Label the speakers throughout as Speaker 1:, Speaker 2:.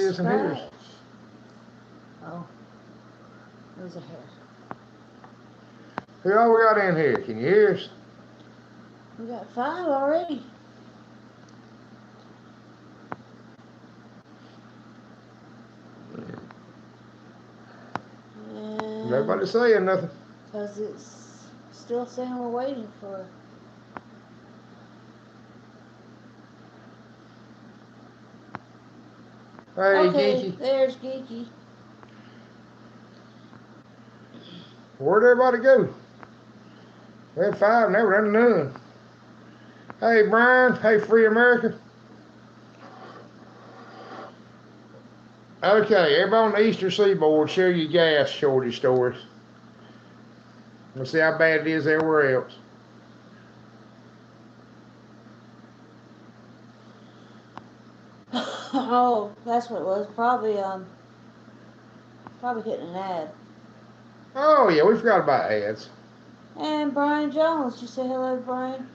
Speaker 1: this in here?
Speaker 2: Oh, there's a hair.
Speaker 1: Who all we got in here? Can you hear us?
Speaker 2: We got 5 already. And
Speaker 1: Nobody saying nothing.
Speaker 2: because it's still saying we're waiting for.
Speaker 1: Hey,
Speaker 2: Okay,
Speaker 1: Geeky.
Speaker 2: there's Geeky.
Speaker 1: Where'd everybody go? We had 5, now we're down to none. Hey, Brian. Hey, Free America. Okay, everybody on the Eastern Seaboard, share your gas shortage stories. Let's see how bad it is everywhere else.
Speaker 2: Oh, that's what it was. Probably hitting an ad.
Speaker 1: Oh, yeah, we forgot about ads.
Speaker 2: And Brian Jones, you say hello, Brian?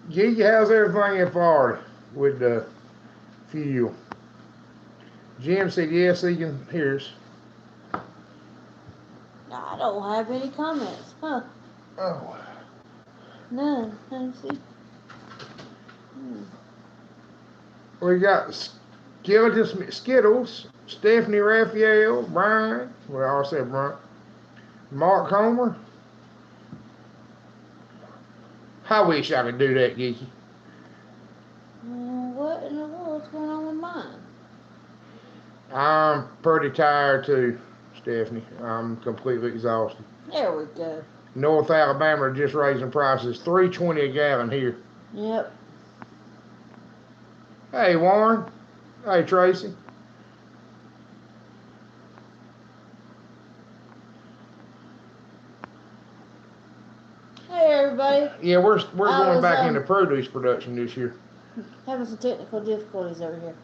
Speaker 1: Geeky, how's everything in Florida with the fuel? Jim said yes, he can hear us.
Speaker 2: I don't have any comments. Huh.
Speaker 1: Oh.
Speaker 2: None. Let me see.
Speaker 1: We got Skittles, Stephanie Raphael, Brian, we all said Brian, Mark Homer. I wish I could do that, Geeky.
Speaker 2: What in the world's going on with mine?
Speaker 1: I'm pretty tired too, Stephanie. I'm completely exhausted.
Speaker 2: There we go.
Speaker 1: North Alabama are just raising prices, $3.20 a gallon here.
Speaker 2: Yep.
Speaker 1: Hey, Warren. Hey, Tracy.
Speaker 2: Hey, everybody.
Speaker 1: Yeah, we're going back into produce production this year.
Speaker 2: Having some technical difficulties over here.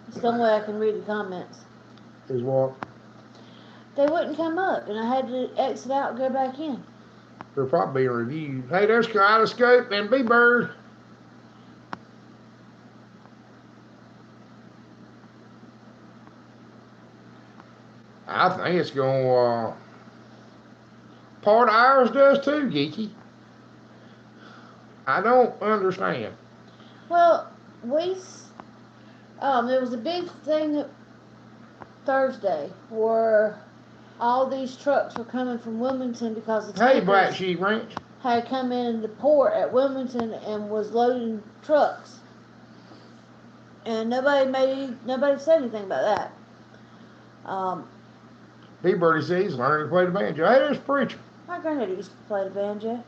Speaker 2: There's no way I can read the comments.
Speaker 1: Is what?
Speaker 2: They wouldn't come up, and I had to exit out and go back in.
Speaker 1: They're probably being reviewed. Hey, there's Kaleidoscope and B-Bird. I think it's going part of ours does too, Geeky. I don't understand.
Speaker 2: Well, there was a big thing Thursday where all these trucks were coming from Wilmington because the
Speaker 1: Hey, Black Sheep Ranch
Speaker 2: had come in the port at Wilmington and was loading trucks, and nobody said anything about that.
Speaker 1: B-Birdie says he's learning to play the banjo. Hey, there's Preacher.
Speaker 2: My granddaddy used to play the banjo.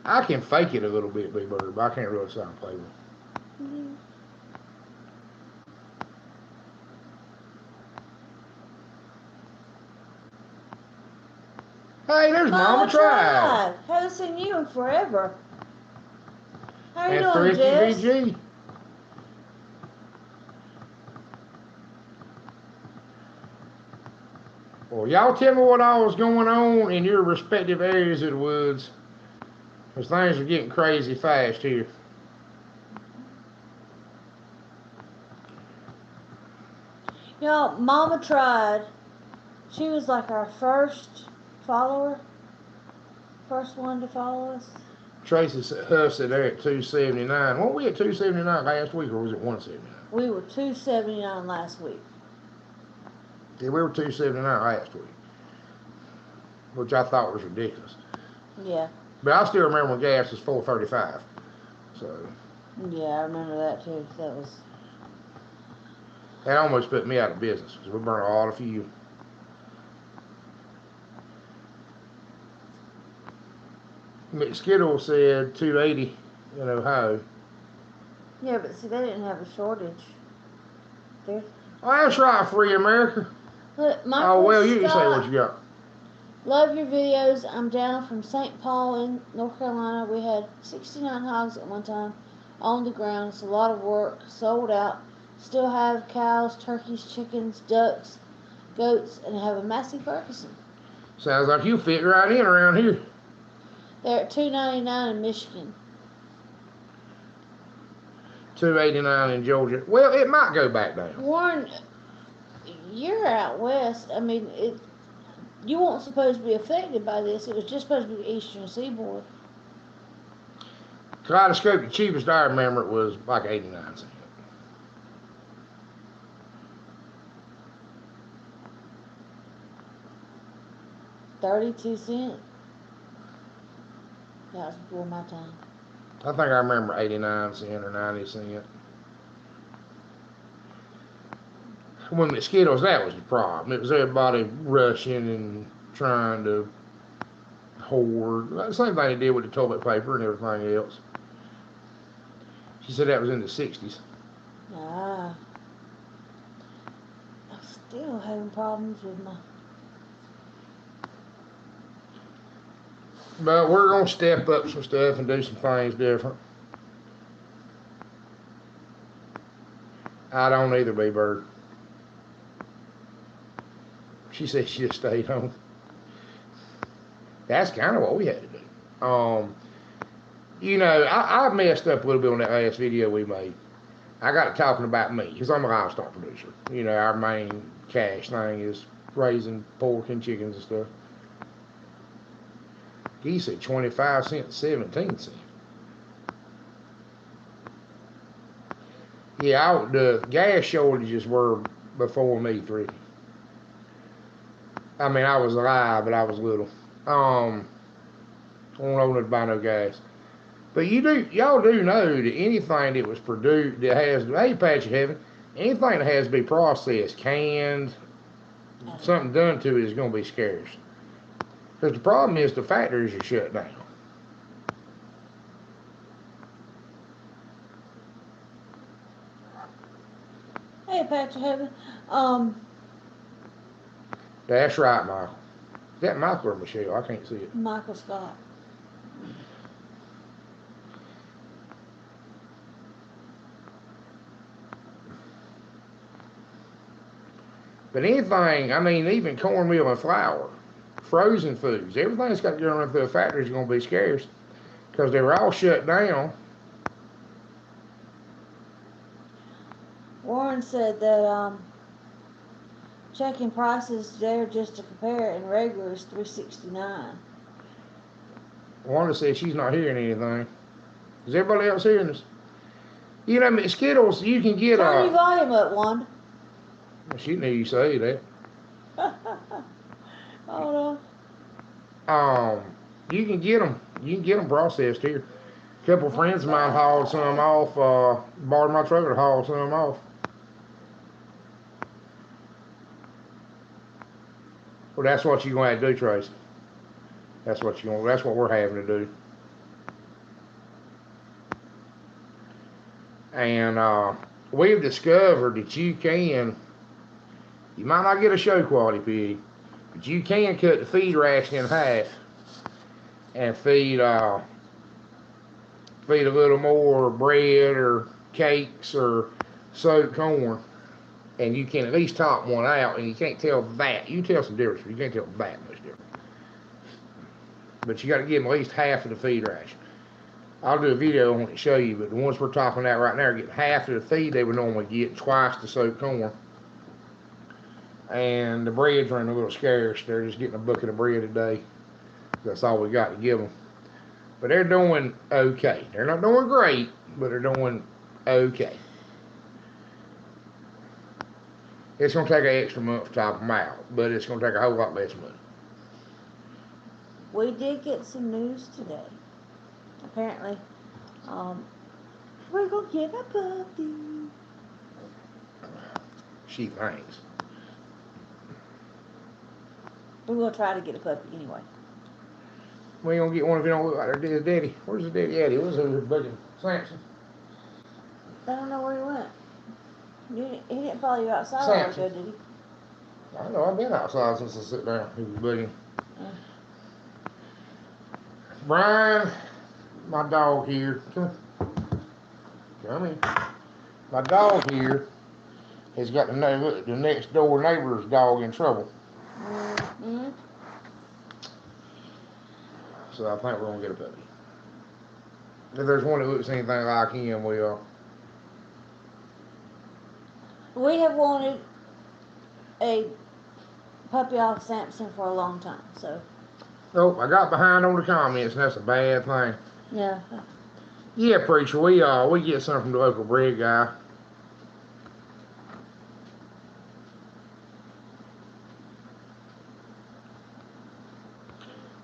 Speaker 1: I can fake it a little bit, B-Bird, but I can't really sound play with it.
Speaker 2: Mm-hmm.
Speaker 1: Hey, there's Mama Tribe.
Speaker 2: Haven't seen you in forever. How are you
Speaker 1: and
Speaker 2: doing, Jess?
Speaker 1: VG. Well, y'all tell me what all was going on in your respective areas of the woods, because things are getting crazy fast here.
Speaker 2: You know, Mama tried. She was like our first follower. First one to follow us.
Speaker 1: Tracy Huff said they're at 279. Weren't we at 279 last week, or was it 179?
Speaker 2: We were 279 last week.
Speaker 1: Yeah, we were 279 last week, which I thought was ridiculous.
Speaker 2: Yeah.
Speaker 1: But I still remember when gas was $4.35. So.
Speaker 2: Yeah, I remember that too.
Speaker 1: That almost put me out of business because we burned a lot of fuel. McSkittle said 280 in Ohio.
Speaker 2: Yeah, but see, they didn't have a shortage. There.
Speaker 1: Oh, that's right, Free America.
Speaker 2: Look,
Speaker 1: oh, well, you can say what you got.
Speaker 2: Love your videos. I'm down from St. Paul in North Carolina. We had 69 hogs at one time on the ground. It's a lot of work. Sold out. Still have cows, turkeys, chickens, ducks, goats, and have a Massey Ferguson.
Speaker 1: Sounds like you fit right in around here.
Speaker 2: They're at $2.99 in Michigan.
Speaker 1: 289 in Georgia. Well, it might go back down.
Speaker 2: Warren, you're out west. I mean, you weren't supposed to be affected by this. It was just supposed to be the eastern seaboard.
Speaker 1: Kaleidoscope, the cheapest I remember, it was like 89 cents.
Speaker 2: $0.32. That was before my time.
Speaker 1: I think I remember 89 cents or 90 cents. When the Skittles, that was the problem. It was everybody rushing and trying to hoard. The same thing they did with the toilet paper and everything else. She said that was in the 60s.
Speaker 2: Ah. I'm still having problems with my...
Speaker 1: But we're going to step up some stuff and do some things different. I don't either, B-Bird. She said she just stayed home. That's kind of what we had to do. You know, I messed up a little bit on that last video we made. I got it talking about me, because I'm a livestock producer. You know, our main cash thing is raising pork and chickens and stuff. He said 25 cents, 17 cents. Yeah, the gas shortages were before me, 3. I mean, I was alive, but I was little. I don't know nothing about no gas. But y'all do know that anything that was produced, that has, hey, Patch of Heaven, anything that has to be processed, canned, something done to it is going to be scarce. Because the problem is the factories are shut down.
Speaker 2: Hey, Patch of Heaven.
Speaker 1: That's right, Michael. Is that Michael or Michelle? I can't see it.
Speaker 2: Michael Scott.
Speaker 1: But anything, I mean, even cornmeal and flour, frozen foods, everything that's got to go through the factory is going to be scarce because they were all shut down.
Speaker 2: Warren said that checking prices there just to compare and regular is $3.69.
Speaker 1: Wanda said she's not hearing anything. Is everybody else hearing this? You know, Skittles, you can get
Speaker 2: Turn your volume up, Wanda.
Speaker 1: She knew you say that.
Speaker 2: Hold on.
Speaker 1: You can get them. You can get them processed here. A couple of friends of mine hauled some off. Borrowed my trailer to haul some off. Well, that's what you're going to have to do, Tracy. That's what we're having to do. And we've discovered that you might not get a show quality pig, but you can cut the feed ration in half and feed a little more bread or cakes or soaked corn, and you can at least top one out, and you can't tell that. You can tell some difference, but you can't tell that much difference. But you got to give them at least half of the feed ration. I'll do a video on it to show you, but the ones we're talking about right now are getting half of the feed they would normally get, twice the soaked corn. And the bread's running a little scarce. They're just getting a bucket of bread a day. That's all we got to give them. But they're doing okay. They're not doing great, but they're doing okay. It's going to take an extra month to top them out, but it's going to take a whole lot less money.
Speaker 2: We did get some news today. Apparently, we're going to get a puppy.
Speaker 1: She thinks.
Speaker 2: We're going to try to get a puppy anyway.
Speaker 1: We ain't going to get one if you don't look like their daddy. Where's the daddy at? He was over bugging Samson.
Speaker 2: I don't know where he went. He didn't follow you outside a while ago, did he?
Speaker 1: I know, I've been outside since I sit down. He was bugging. Brian, my dog here. Come here. My dog here has got the next door neighbor's dog in trouble.
Speaker 2: Mm-hmm.
Speaker 1: So I think we're going to get a puppy. If there's one that looks anything like him, we are.
Speaker 2: We have wanted a puppy off Samson for a long time, so.
Speaker 1: Oh, I got behind on the comments, and that's a bad thing.
Speaker 2: Yeah.
Speaker 1: Yeah, preacher, we get some from the local bread guy.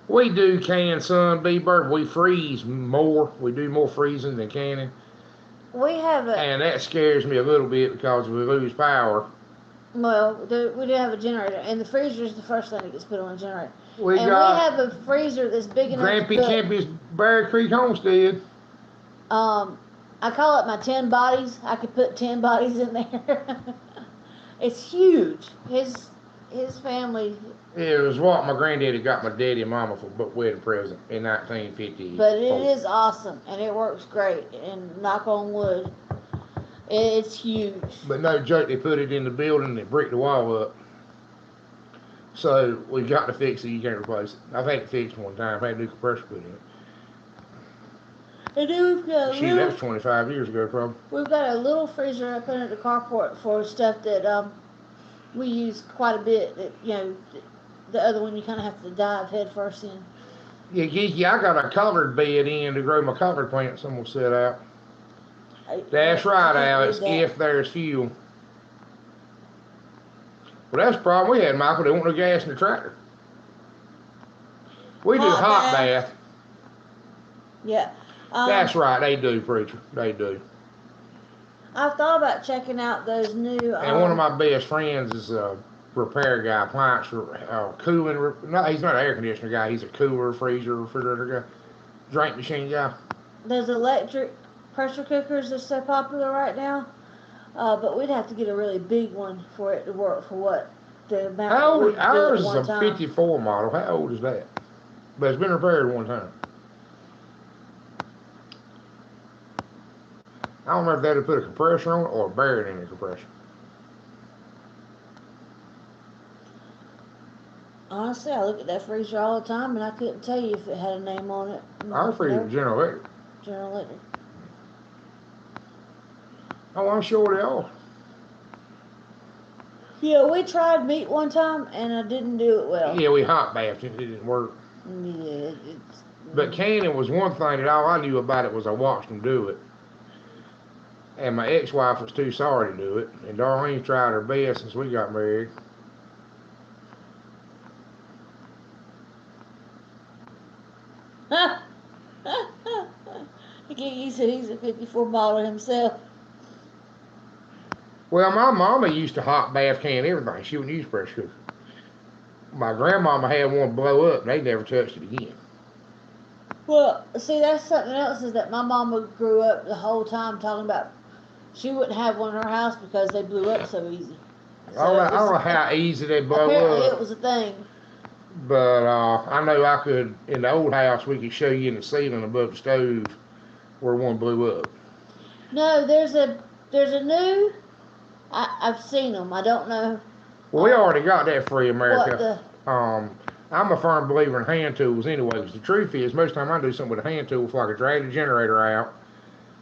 Speaker 1: We do can sun bee bird. We freeze more. We do more freezing than canning.
Speaker 2: We have a.
Speaker 1: And that scares me a little bit because we lose power.
Speaker 2: Well, we do have a generator, and the freezer is the first thing that gets put on the generator.
Speaker 1: We
Speaker 2: and
Speaker 1: got
Speaker 2: we have a freezer that's big enough
Speaker 1: Grampy
Speaker 2: to put.
Speaker 1: Campy's Bear Creek Homestead.
Speaker 2: I call it my 10 bodies. I could put 10 bodies in there. It's huge. His family.
Speaker 1: It was what my granddaddy got my daddy and mama for wedding present in 1950.
Speaker 2: But it is awesome, and it works great. And knock on wood, it's huge.
Speaker 1: But no joke, they put it in the building and they bricked the wall up. So we got to fix it. You can't replace it. I've had it fixed one time. I had a new compressor put in it.
Speaker 2: And then we've got
Speaker 1: That was 25 years ago, probably.
Speaker 2: We've got a little freezer up under the carport for stuff that we use quite a bit. That the other one you kind of have to dive head first in.
Speaker 1: Yeah, Geeky, I got a collard bed in to grow my collard plants. I'm gonna set out. That's right, Alex. If there's fuel. Well, that's the problem we had, Michael. They want no gas in the tractor. We do hot bath.
Speaker 2: Yeah.
Speaker 1: That's right. They do, preacher. They do.
Speaker 2: I've thought about checking out those new.
Speaker 1: And one of my best friends is a repair guy, appliance cooling. No, he's not an air conditioner guy. He's a cooler, freezer, refrigerator guy, drink machine guy.
Speaker 2: Those electric pressure cookers are so popular right now, but we'd have to get a really big one for it to work for what the amount.
Speaker 1: How old? Ours is a 54 model. How old is that? But it's been repaired one time. I don't know if they'd put a compressor on it or bury it in a compressor.
Speaker 2: Honestly, I look at that freezer all the time, and I couldn't tell you if it had a name on it.
Speaker 1: Our freezer was General Electric.
Speaker 2: General Electric.
Speaker 1: Oh, I'm sure they are.
Speaker 2: Yeah, we tried meat one time, and I didn't do it well.
Speaker 1: Yeah, we hot bathed it. It didn't work.
Speaker 2: Yeah,
Speaker 1: But canning was one thing that all I knew about it was I watched them do it. And my ex-wife was too sorry to do it. And Darlene tried her best since we got married.
Speaker 2: He said he's a 54 model himself.
Speaker 1: Well, my mama used to hot bath can everything. She wouldn't use pressure cooker. My grandmama had one blow up, and they never touched it again.
Speaker 2: Well, see, that's something else is that my mama grew up the whole time talking about she wouldn't have one in her house because they blew up so easy. So
Speaker 1: I don't know how easy they blow
Speaker 2: apparently
Speaker 1: up.
Speaker 2: it was a thing.
Speaker 1: But I know I could, in the old house, we could show you in the ceiling above the stove where one blew up.
Speaker 2: No, there's a new, I've seen them. I don't know.
Speaker 1: Well, we already got that free America.
Speaker 2: What
Speaker 1: I'm a firm believer in hand tools anyway, because the truth is, most of the time I do something with a hand tool, before I could drag the generator out.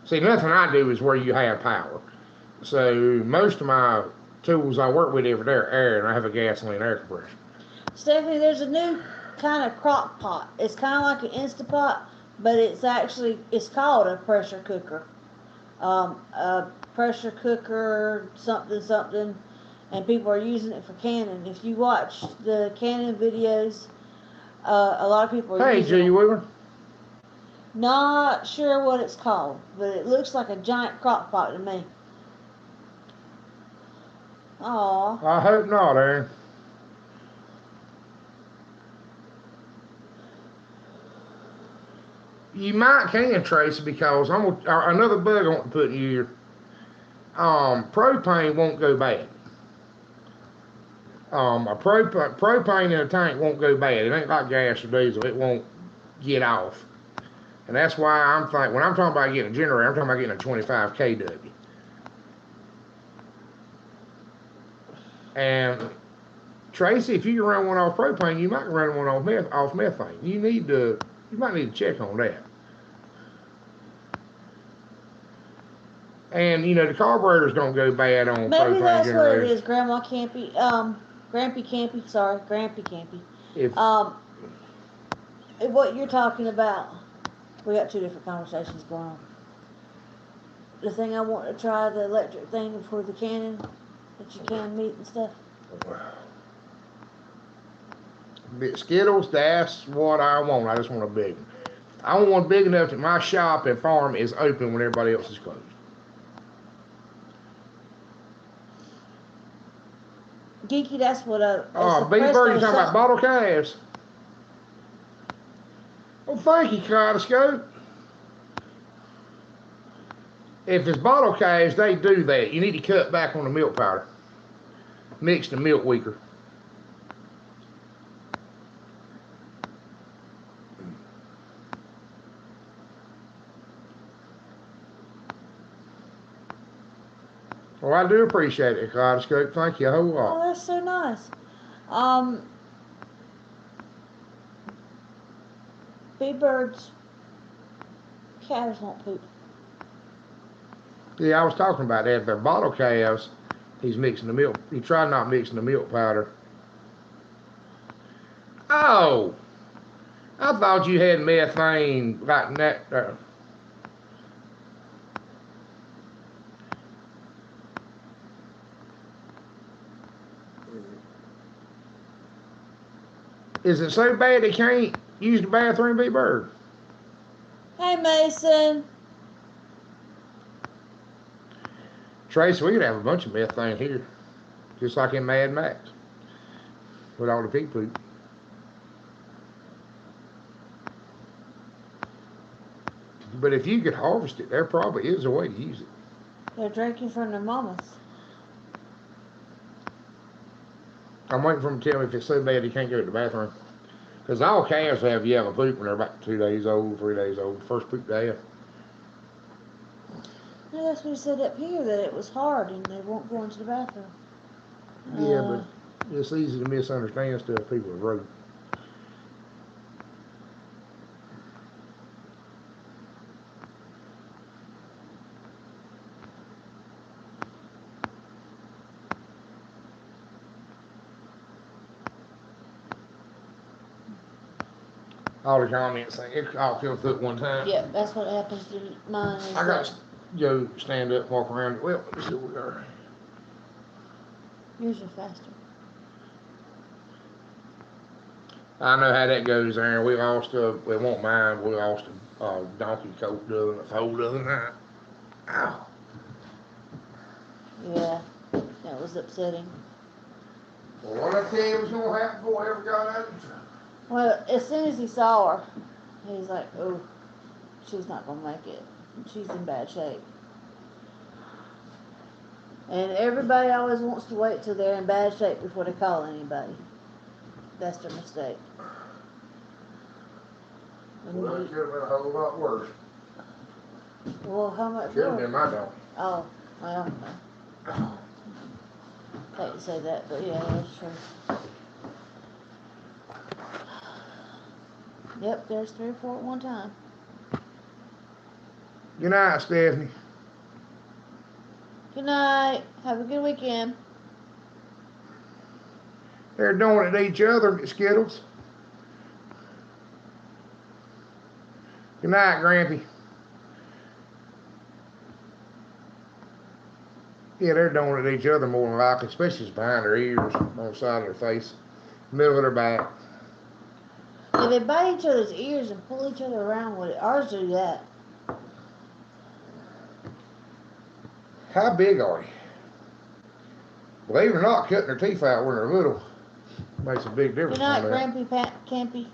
Speaker 1: See, nothing I do is where you have power. So most of my tools I work with every day are air, and I have a gasoline air compressor.
Speaker 2: Stephanie, there's a new kind of crock pot. It's kind of like an Instapot, but it's called a pressure cooker. A pressure cooker, something, and people are using it for canning. If you watch the canning videos, a lot of people are using it.
Speaker 1: Hey, G. Weaver.
Speaker 2: Not sure what it's called, but it looks like a giant crock pot to me. Aw.
Speaker 1: I hope not, Aaron. You might can, Tracy, because another bug I want to put in here. Propane won't go bad. Propane in a tank won't go bad. It ain't like gas or diesel. It won't get off. And that's why when I'm talking about getting a generator, I'm talking about getting a 25 kW. And Tracy, if you can run one off propane, you might run one off methane. You might need to check on that. And you know the carburetors don't go bad on
Speaker 2: Maybe
Speaker 1: propane
Speaker 2: that's what it
Speaker 1: generators.
Speaker 2: is, Grandma Campy. Grampy Campy. Sorry, Grampy Campy.
Speaker 1: If
Speaker 2: Um, what you're talking about, we got two different conversations going on. The thing I want to try, the electric thing for the cannon that you can meat and stuff.
Speaker 1: Skittles, that's what I want. I just want a big one. I want one big enough that my shop and farm is open when everybody else is closed.
Speaker 2: Geeky, that's what a.
Speaker 1: Oh, B Bird, you talking about bottle calves? Well, thank you, Kaleidoscope. If it's bottle calves, they do that. You need to cut back on the milk powder. Mix the milk weaker. Well, I do appreciate it, Kaleidoscope. Thank you a whole lot.
Speaker 2: Oh, that's so nice. B-birds, calves won't poop.
Speaker 1: Yeah, I was talking about that. If they're bottle calves, he's mixing the milk. He tried not mixing the milk powder. Oh, I thought you had methane like that. Is it so bad they can't use the bathroom, B Bird?
Speaker 2: Hey, Mason.
Speaker 1: Tracy, we could have a bunch of methane here, just like in Mad Max, with all the pig poop. But if you could harvest it, there probably is a way to use it.
Speaker 2: They're drinking from their mamas.
Speaker 1: I'm waiting for them to tell me if it's so bad they can't go to the bathroom. Because all calves have yellow poop when they're about 2 days old, 3 days old. First poop they have.
Speaker 2: Yeah, that's what he said up here, that it was hard and they won't go into the bathroom.
Speaker 1: Yeah, but it's easy to misunderstand stuff people have wrote. All the comments saying it all fell through at one time.
Speaker 2: Yeah, that's what happens to mine.
Speaker 1: I got to go stand up and walk around. Well, let's see what we are.
Speaker 2: Yours are faster.
Speaker 1: I know how that goes, Aaron. We lost we won't mind, we lost a donkey coat the other night. Ow.
Speaker 2: Yeah, that was upsetting.
Speaker 1: Well, what I tell you was going to happen before I ever got out of the truck.
Speaker 2: Well, as soon as he saw her, he's like, oh, she's not going to make it. She's in bad shape. And everybody always wants to wait till they're in bad shape before they call anybody. That's their mistake.
Speaker 1: Well, it could have been a whole lot worse.
Speaker 2: Well, how much
Speaker 1: Could have
Speaker 2: worse?
Speaker 1: been my donkey.
Speaker 2: Oh, well, I hate to say that, but yeah, that's true. Yep, there's 3 or 4 at one time.
Speaker 1: Good night, Stephanie.
Speaker 2: Good night. Have a good weekend.
Speaker 1: They're doing it to each other, Skittles. Good night, Grampy. Yeah, they're doing it to each other more than likely, especially behind their ears, on the side of their face, middle of their back.
Speaker 2: Yeah, they bite each other's ears and pull each other around with it. Ours do that.
Speaker 1: How big are you? Believe it or not, cutting their teeth out when they're little makes a big difference.
Speaker 2: Good night, Grampy Campy.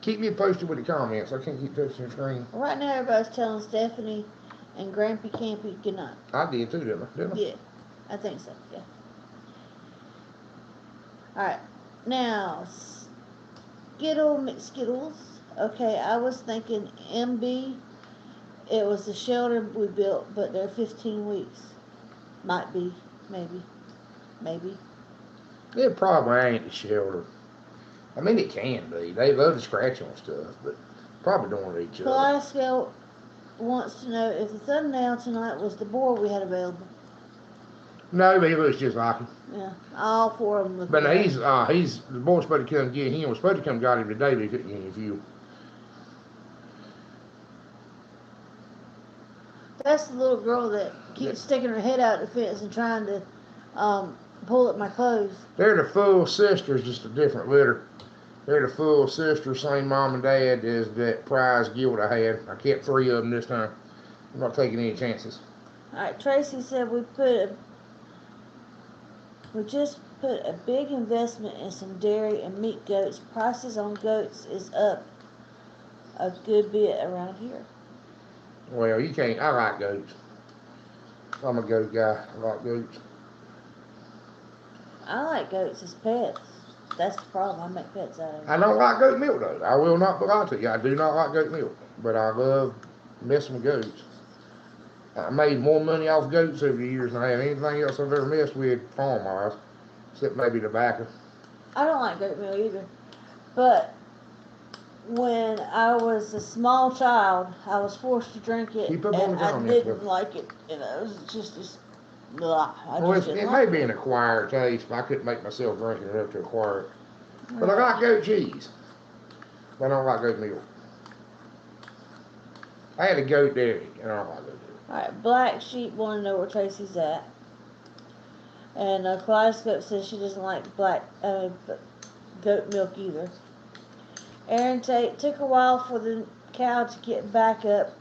Speaker 1: Keep me posted with the comments. I can't keep touching the screen.
Speaker 2: Right now, everybody's telling Stephanie and Grampy Campy good night.
Speaker 1: I did too, didn't I?
Speaker 2: Yeah, I think so, yeah. Alright, now, Skittle McSkittles. Okay, I was thinking MB. It was the shelter we built, but they're 15 weeks. Might be, maybe.
Speaker 1: It probably ain't a shelter. I mean, it can be. They love to scratch on stuff, but probably don't want each other.
Speaker 2: Kaleidoscope wants to know if the thumbnail tonight was the boar we had available.
Speaker 1: No, but he looks just like him.
Speaker 2: Yeah, all 4 of them look
Speaker 1: But
Speaker 2: alike.
Speaker 1: he's the boy's supposed to come get him. Was supposed to come got him today, but he couldn't get any fuel.
Speaker 2: That's the little girl that keeps sticking her head out the fence and trying to pull up my clothes.
Speaker 1: They're the full sisters, just a different litter. They're the full sisters, same mom and dad as that prize gilt I had. I kept 3 of them this time. I'm not taking any chances.
Speaker 2: Alright, Tracy said we just put a big investment in some dairy and meat goats. Prices on goats is up a good bit around here.
Speaker 1: Well, you can't. I like goats. I'm a goat guy. I like goats.
Speaker 2: I like goats as pets. That's the problem. I make pets out of them.
Speaker 1: I don't like goat milk, though. I will not lie to you. I do not like goat milk. But I love messing with goats. I made more money off goats over the years than I have anything else I've ever messed with farm-wise, except maybe tobacco.
Speaker 2: I don't like goat milk either. But when I was a small child, I was forced to drink it,
Speaker 1: Keep up on
Speaker 2: and
Speaker 1: the
Speaker 2: I
Speaker 1: comments,
Speaker 2: didn't
Speaker 1: but-
Speaker 2: like it. You know, it was just blah.
Speaker 1: Well, it may be an acquired taste, but I couldn't make myself drink it enough to acquire it. But I like goat cheese. But I don't like goat milk. I had a goat dairy, and I don't like goat milk.
Speaker 2: Alright, Black Sheep want to know where Tracy's at. And Kaleidoscope says she doesn't like goat milk either. Aaron Tate took a while for the cow to get back up.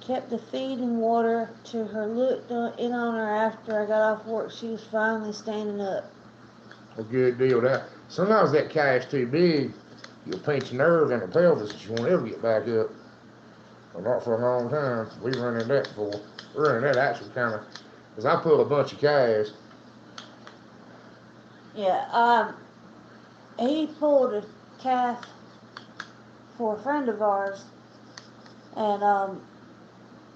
Speaker 2: Kept the feed and water to her. Looked in on her after I got off work. She was finally standing up.
Speaker 1: A good deal. Sometimes that calf's too big, you'll pinch a nerve in the pelvis and she won't ever get back up. Well, not for a long time. We run into that before. We run into that actually kind of, because I pull a bunch of calves.
Speaker 2: Yeah, he pulled a calf for a friend of ours, and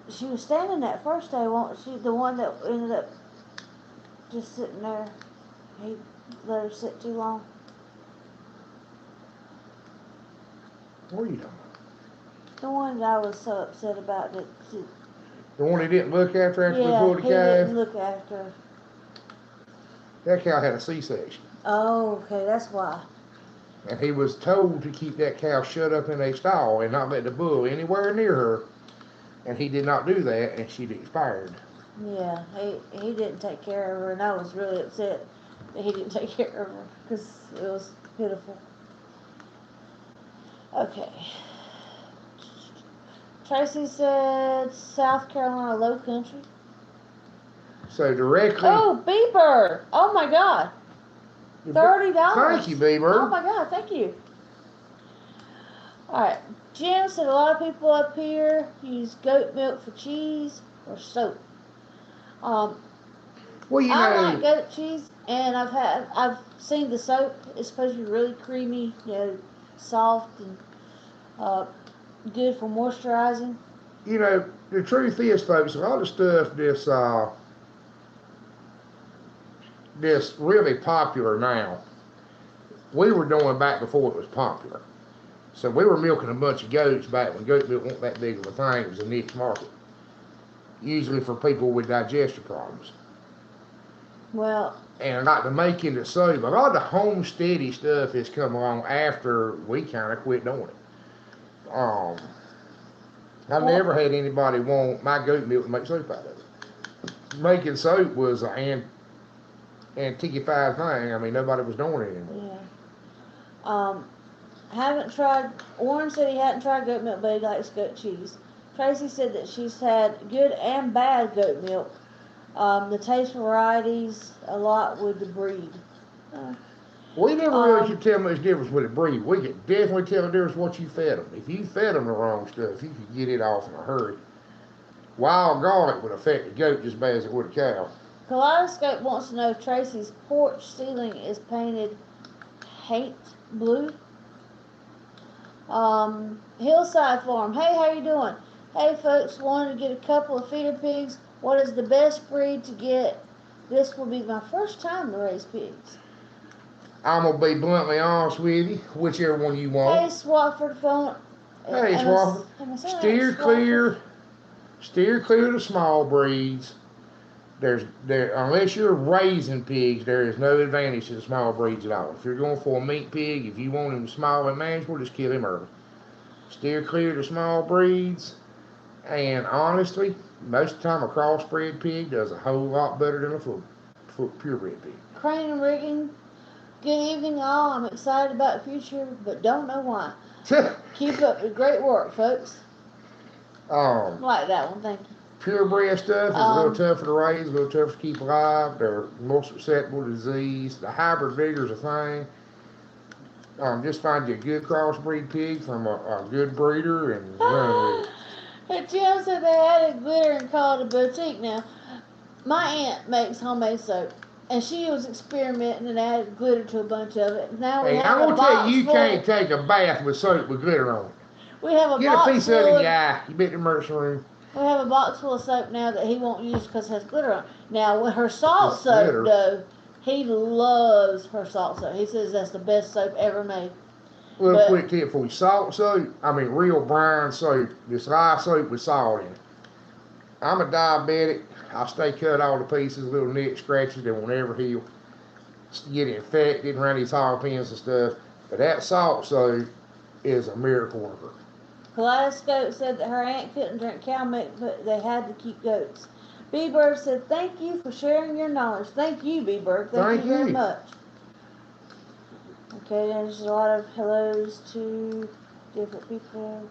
Speaker 2: she was standing that first day, wasn't she? The one that ended up just sitting there. He let her sit too long.
Speaker 1: What are you talking about?
Speaker 2: The one that I was so upset about that.
Speaker 1: The one he didn't look after we
Speaker 2: Yeah,
Speaker 1: pulled the
Speaker 2: he
Speaker 1: calf?
Speaker 2: didn't look after her.
Speaker 1: That cow had a C-section.
Speaker 2: Oh, okay, that's why.
Speaker 1: And he was told to keep that cow shut up in a stall and not let the bull anywhere near her. And he did not do that, and she'd expired.
Speaker 2: Yeah, he didn't take care of her, and I was really upset that he didn't take care of her, because it was pitiful. Okay. Tracy said South Carolina low country.
Speaker 1: So directly...
Speaker 2: Oh, Bieber! Oh my God. $30.
Speaker 1: Thank you, Bieber.
Speaker 2: Oh my God, thank you. Alright, Jim said a lot of people up here use goat milk for cheese or soap.
Speaker 1: Well, you know...
Speaker 2: I like goat cheese, and I've seen the soap. It's supposed to be really creamy, soft and good for moisturizing.
Speaker 1: You know, the truth is, folks, a lot of stuff this really popular now, we were doing back before it was popular. So we were milking a bunch of goats back when goat milk wasn't that big of a thing. It was a niche market, usually for people with digestive problems.
Speaker 2: Well,
Speaker 1: and like the making the soap, a lot of the homesteading stuff has come along after we kind of quit doing it. I've never had anybody want my goat milk to make soap out of it. Making soap was an antiquified thing. I mean, nobody was doing it anymore.
Speaker 2: Yeah. Haven't tried. Warren said he hadn't tried goat milk, but he likes goat cheese. Tracy said that she's had good and bad goat milk. The taste varieties a lot with the breed.
Speaker 1: We never really could tell much difference with a breed. We could definitely tell the difference what you fed them. If you fed them the wrong stuff, you could get it off in a hurry. Wild garlic would affect a goat just as bad as it would a cow.
Speaker 2: Kaleidoscope wants to know if Tracy's porch ceiling is painted paint blue. Hillside Farm. Hey, how you doing? Hey, folks, wanted to get a couple of feeder pigs. What is the best breed to get? This will be my first time to raise pigs.
Speaker 1: I'm going to be bluntly honest with you, whichever one you want.
Speaker 2: Hey, Swafford phone.
Speaker 1: Hey, Swafford. Steer clear Steer clear of the small breeds. Unless you're raising pigs, there is no advantage to the small breeds at all. If you're going for a meat pig, if you want him small and manageable, just kill him early. Steer clear of the small breeds. And honestly, most of the time a crossbred pig does a whole lot better than a purebred pig.
Speaker 2: Crane and rigging. Good evening, all. I'm excited about the future, but don't know why. Keep up the great work, folks. I like that one, thank you.
Speaker 1: Purebred stuff is a little tougher to raise, a little tougher to keep alive. They're more susceptible to disease. The hybrid vigor is a thing. Just find you a good crossbreed pig from a good breeder and run with it.
Speaker 2: Hey, Jim said they added glitter and called it a boutique. Now, my aunt makes homemade soap, and she was experimenting and added glitter to a bunch of it. Now we have
Speaker 1: I'm
Speaker 2: gonna
Speaker 1: tell you, you can't take a bath with soap with glitter on it.
Speaker 2: We have a
Speaker 1: Get
Speaker 2: box
Speaker 1: a piece of it in the eye. You bet the emergency room.
Speaker 2: We have a box full of soap now that he won't use because it has glitter on it. Now, with her salt soap, though, he loves her salt soap. He says that's the best soap ever made.
Speaker 1: Well, quick tip for you. Salt soap, real brine soap. This lye soap with salt in it. I'm a diabetic. I stay cut all the pieces, little nick scratches that won't ever heal. Get infected around these hairpins and stuff. But that salt soap is a miracle worker.
Speaker 2: Kaleidoscope said that her aunt couldn't drink cow milk, but they had to keep goats. B-Bird said, thank you for sharing your knowledge. Thank you, B-Bird. Thank you very much. Okay, there's a lot of hellos to different people.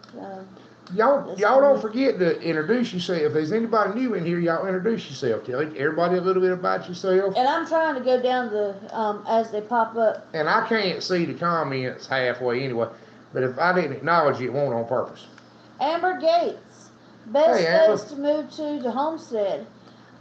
Speaker 1: Y'all don't forget to introduce yourself. If there's anybody new in here, y'all introduce yourself. Tell everybody a little bit about yourself.
Speaker 2: And I'm trying to go down as they pop up.
Speaker 1: And I can't see the comments halfway anyway. But if I didn't acknowledge you, it won't on purpose.
Speaker 2: Amber Gates. Best place to move to the homestead.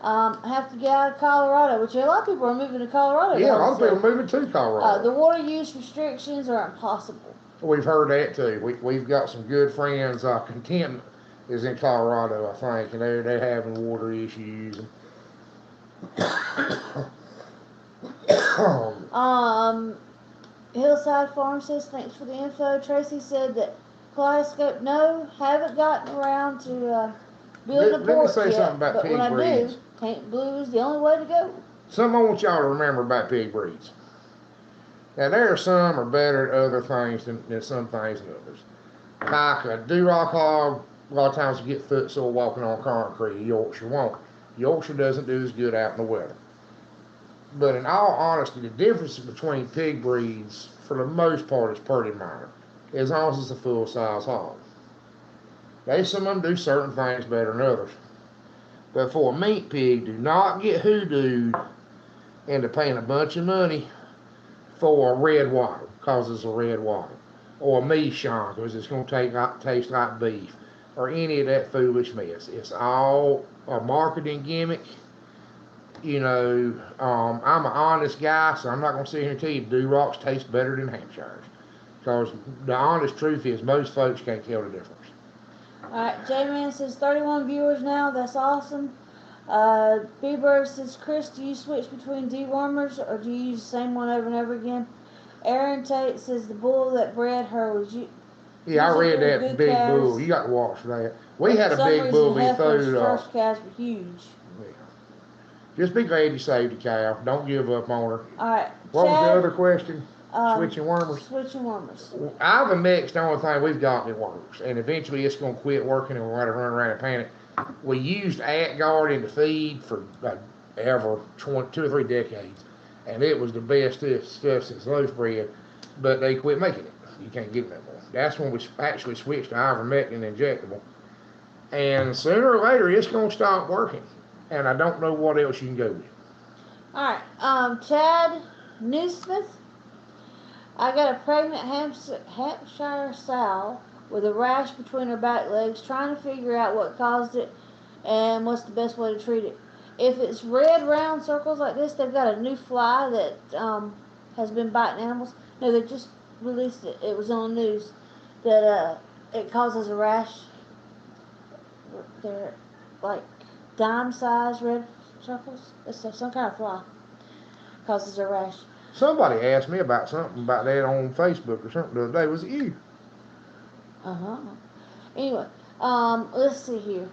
Speaker 2: Have to get out of Colorado, which a lot of people are moving to Colorado.
Speaker 1: Yeah, a lot of people are moving to Colorado.
Speaker 2: The water use restrictions are impossible.
Speaker 1: We've heard that too. We've got some good friends. Content is in Colorado, I think, and they're having water issues.
Speaker 2: Hillside Farm says, thanks for the info. Tracy said that Kaleidoscope, no, haven't gotten around to building a porch yet.
Speaker 1: Let me say something about pig breeds. But when I do,
Speaker 2: paint blue is the only way to go.
Speaker 1: Something I want y'all to remember about pig breeds. Now, there are some are better at other things than some things than others. Like a Duroc hog, a lot of times you get foot sore walking on concrete. Yorkshire won't. Yorkshire doesn't do as good out in the weather. But in all honesty, the difference between pig breeds, for the most part, is pretty minor, as long as it's a full-size hog. Some of them do certain things better than others. But for a meat pig, do not get hoodooed into paying a bunch of money for a red water, because it's a red water, or a Michon, because it's going to taste like beef, or any of that foolish mess. It's all a marketing gimmick. I'm an honest guy, so I'm not going to sit here and tell you Durocs taste better than Hampshires. Because the honest truth is most folks can't tell the difference.
Speaker 2: Alright, J-Man says 31 viewers now. That's awesome. B-Bird says, Chris, do you switch between dewormers or do you use the same one over and over again? Aaron Tate says the bull that bred her was you.
Speaker 1: Yeah, I read that big bull. You got to watch that. We had a big bull be food off.
Speaker 2: First calves were huge.
Speaker 1: Yeah. Just be glad you saved the cow. Don't give up on her.
Speaker 2: Alright.
Speaker 1: What was the other question? Switching wormers?
Speaker 2: Switching wormers.
Speaker 1: Ivermec's the only thing we've got that works. And eventually it's going to quit working and we're going to run around and panic. We used AtGuard in the feed for ever, 2 or 3 decades. And it was the best stuff since loaf bread. But they quit making it. You can't get it no more. That's when we actually switched to ivermectin injectable. And sooner or later it's going to stop working. And I don't know what else you can go with.
Speaker 2: Alright, Chad Newsmith. I got a pregnant Hampshire sow with a rash between her back legs, trying to figure out what caused it and what's the best way to treat it. If it's red round circles like this, they've got a new fly that has been biting animals. No, they just released it. It was on the news that it causes a rash. They're like dime-sized red circles. It's some kind of fly. Causes a rash.
Speaker 1: Somebody asked me about something about that on Facebook or something the other day. Was it you?
Speaker 2: Anyway, let's see here.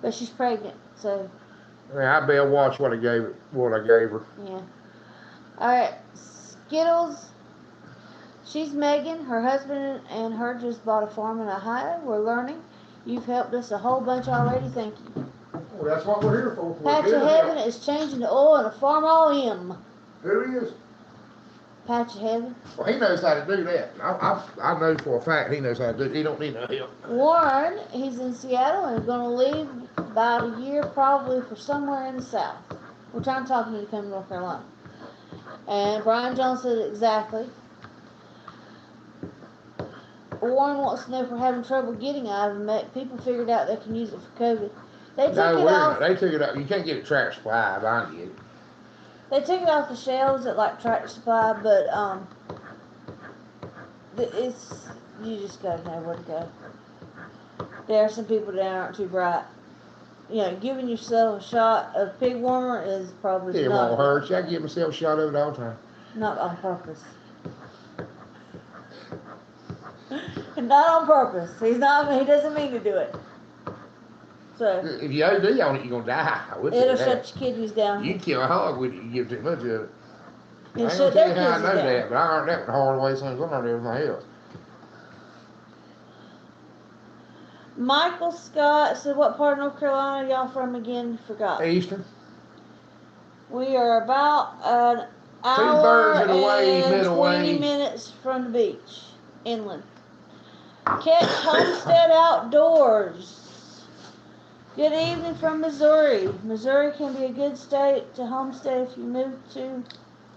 Speaker 2: but she's pregnant, so
Speaker 1: Yeah, I better watch what I gave her.
Speaker 2: yeah. All right, Skittles. She's Megan. Her husband and her just bought a farm in Ohio. We're learning. You've helped us a whole bunch already. Thank you.
Speaker 1: Well, that's what we're here for.
Speaker 2: Patch of Heaven is changing the oil in a farm all him.
Speaker 1: Who is?
Speaker 2: Patch of Heaven.
Speaker 1: Well, he knows how to do that. I know for a fact he knows how to do it. He don't need no help.
Speaker 2: Warren, he's in Seattle and is going to leave about a year probably for somewhere in the South. We're trying to talk him to come to North Carolina. And Brian Jones said exactly. Warren wants to know if we're having trouble getting Ivermectin. People figured out they can use it for COVID. They took it off. You can't get it Tractor Supply, but I can get it. They took it off the shelves at like Tractor Supply, but it's you just gotta know where to go. There are some people that aren't too bright. You know, giving yourself a shot of pig warmer is probably
Speaker 1: it won't hurt you. I give myself a shot of it all the time.
Speaker 2: Not on purpose. Not on purpose. He doesn't mean to do it. So
Speaker 1: if you OD on it, you're gonna die.
Speaker 2: It'll shut your kidneys down.
Speaker 1: You can kill a hog with it. You give too much of it. I ain't
Speaker 2: shut
Speaker 1: gonna tell you how I
Speaker 2: their
Speaker 1: know
Speaker 2: kidneys
Speaker 1: that, but I learned that the hard way. Same as I learned everything else.
Speaker 2: Michael Scott said, "What part of North Carolina are y'all from again?" Forgot.
Speaker 1: Eastern.
Speaker 2: We are about an hour
Speaker 1: 2/3 of the way,
Speaker 2: and
Speaker 1: middle
Speaker 2: 20
Speaker 1: way.
Speaker 2: minutes from the beach, inland. Catch Homestead Outdoors. Good evening from Missouri. Missouri can be a good state to homestead if you move to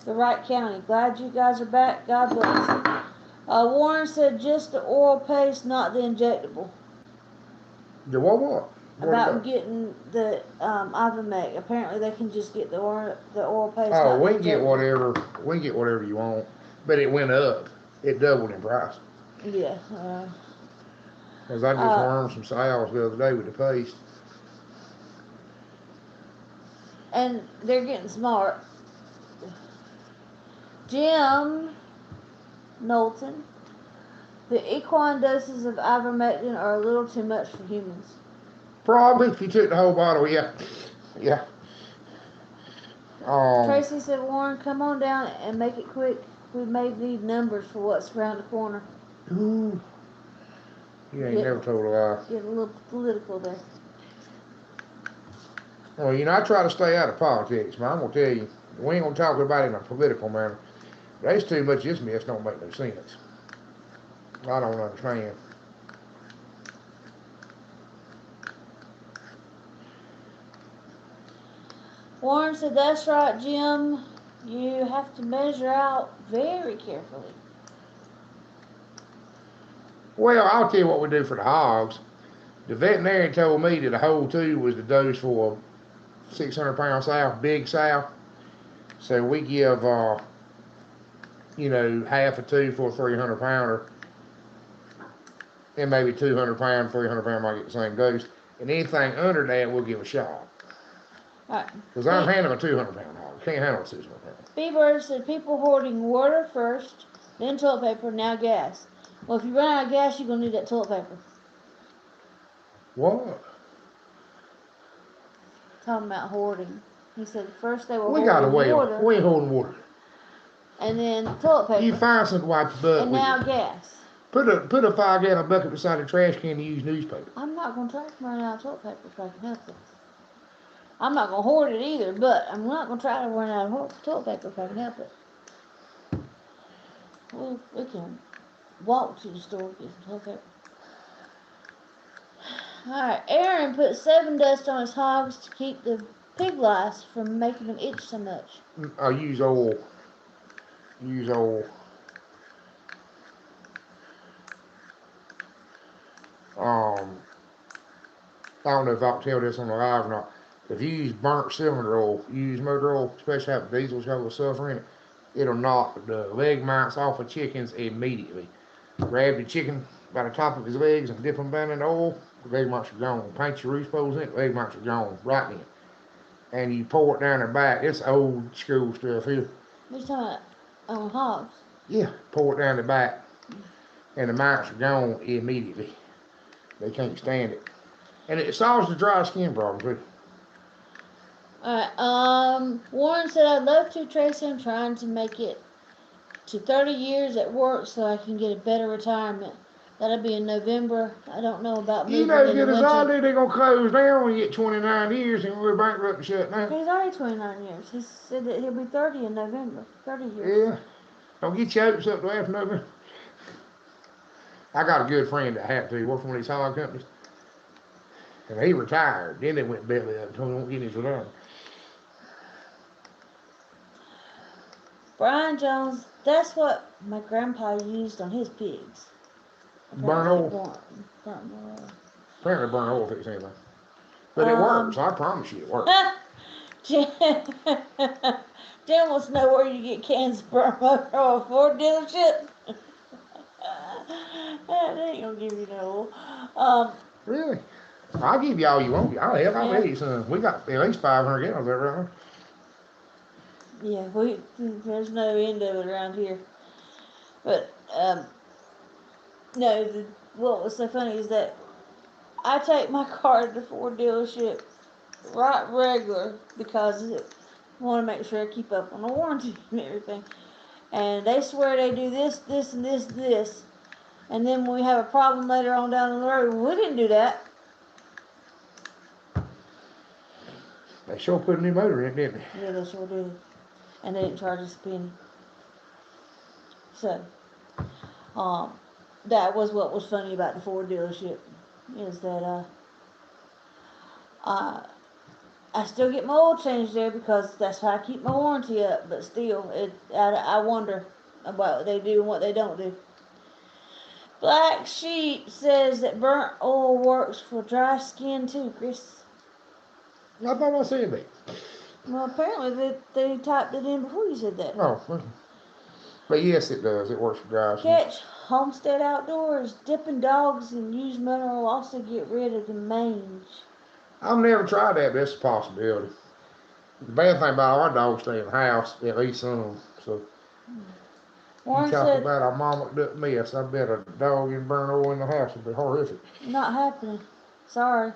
Speaker 2: the right county. Glad you guys are back. God bless. Warren said just the oral paste, not the injectable.
Speaker 1: The what?
Speaker 2: About getting the Ivermectin. Apparently they can just get the oral paste.
Speaker 1: Oh, we can get whatever. We can get whatever you want, but it went up. It doubled in price.
Speaker 2: Yeah.
Speaker 1: Because I just wormed some sows the other day with the paste.
Speaker 2: And they're getting smart. Jim Knowlton. The equine doses of ivermectin are a little too much for humans.
Speaker 1: Probably if you took the whole bottle, yeah. Yeah.
Speaker 2: Tracy said, Warren, come on down and make it quick. We may need numbers for what's around the corner.
Speaker 1: Ooh. You ain't never told a lie.
Speaker 2: Getting a little political there.
Speaker 1: Well, you know, I try to stay out of politics, but I'm going to tell you, we ain't going to talk about it in a political manner. There's too much of this mess don't make no sense. I don't understand.
Speaker 2: Warren said, that's right, Jim. You have to measure out very carefully.
Speaker 1: Well, I'll tell you what we do for the hogs. The veterinarian told me that a whole tube was the dose for a 600-pound sow, big sow. So we give, you know, half a tube for a 300-pounder. And maybe 200-pound, 300-pound might get the same dose. And anything under that, we'll give a shot.
Speaker 2: Right.
Speaker 1: Because I'm handling a 200-pound hog. Can't handle a 600-pound.
Speaker 2: B-Bird said people hoarding water first, then toilet paper, now gas. Well, if you run out of gas, you're going to need that toilet paper.
Speaker 1: What?
Speaker 2: Talking about hoarding. He said first they were
Speaker 1: we got
Speaker 2: hoarding
Speaker 1: water. We ain't holding water.
Speaker 2: And then toilet paper.
Speaker 1: You find something to wipe your butt
Speaker 2: and
Speaker 1: with.
Speaker 2: now gas.
Speaker 1: Put a 5-gallon bucket beside the trash can and use newspaper.
Speaker 2: I'm not going to try to run out of toilet paper if I can help it. I'm not going to hoard it either, but I'm not going to try to run out of toilet paper if I can help it. Well, we can walk to the store and get some toilet paper. Alright, Aaron put 7 dust on his hogs to keep the pig lice from making them itch so much.
Speaker 1: I use oil. Use oil. I don't know if I can tell this on the live or not. If you use burnt cylinder oil, you use motor oil, especially if diesel's got a little sulfur in it, it'll knock the leg mites off of chickens immediately. Grab the chicken by the top of his legs and dip them down in the oil, the leg mites are gone. Paint your roost poles in it, the leg mites are gone, right then. And you pour it down their back. It's old school stuff here.
Speaker 2: What are you talking about? On hogs?
Speaker 1: Yeah, pour it down the back, and the mites are gone immediately. They can't stand it. And it solves the dry skin problem too.
Speaker 2: Alright, Warren said, I'd love to, Tracy. I'm trying to make it to 30 years at work so I can get a better retirement. That'll be in November. I don't know about
Speaker 1: You
Speaker 2: moving
Speaker 1: know as
Speaker 2: in the
Speaker 1: good as I
Speaker 2: winter.
Speaker 1: do, they're going to close down when you get 29 years and we're bankrupt and shut down.
Speaker 2: He's already 29 years. He said that he'll be 30 in November. 30 years.
Speaker 1: Yeah. Don't get your hopes up to after November. I got a good friend that had to work for one of these hog companies. And he retired. Then they went belly up until he won't get his retirement.
Speaker 2: Brian Jones, that's what my grandpa used on his pigs.
Speaker 1: Burn oil.
Speaker 2: Burn oil.
Speaker 1: Apparently burn oil fix anything. But it works. I promise you it works.
Speaker 2: Jim wants to know where you get cans of burn motor oil for dealership. They ain't gonna give you no oil.
Speaker 1: Really? I'll give you all you want. I'll bet you some. We got at least 500 gallons of that right now.
Speaker 2: Yeah, there's no end of it around here. But no, what was so funny is that I take my car to the Ford dealership right regular because I want to make sure I keep up on the warranty and everything. And they swear they do this, this, and this, this. And then when we have a problem later on down the road, we didn't do that.
Speaker 1: They sure put a new motor in it, didn't they?
Speaker 2: Yeah, they sure did. And they didn't charge us a penny. So, that was what was funny about the Ford dealership, is that I still get my oil changed there because that's how I keep my warranty up. But still, I wonder about what they do and what they don't do. Black Sheep says that burnt oil works for dry skin too, Chris.
Speaker 1: I thought I said that.
Speaker 2: Well, apparently they typed it in before you said that.
Speaker 1: Oh, but yes, it does. It works for dry skin.
Speaker 2: Catch Homestead Outdoors, dipping dogs in used motor will also get rid of the mange.
Speaker 1: I've never tried that, but it's a possibility. The bad thing about our dogs stay in the house, at least some of them. So
Speaker 2: Warren
Speaker 1: you talk
Speaker 2: said,
Speaker 1: about a mama up mess. I bet a dog in burnt oil in the house would be horrific.
Speaker 2: not happening. Sorry.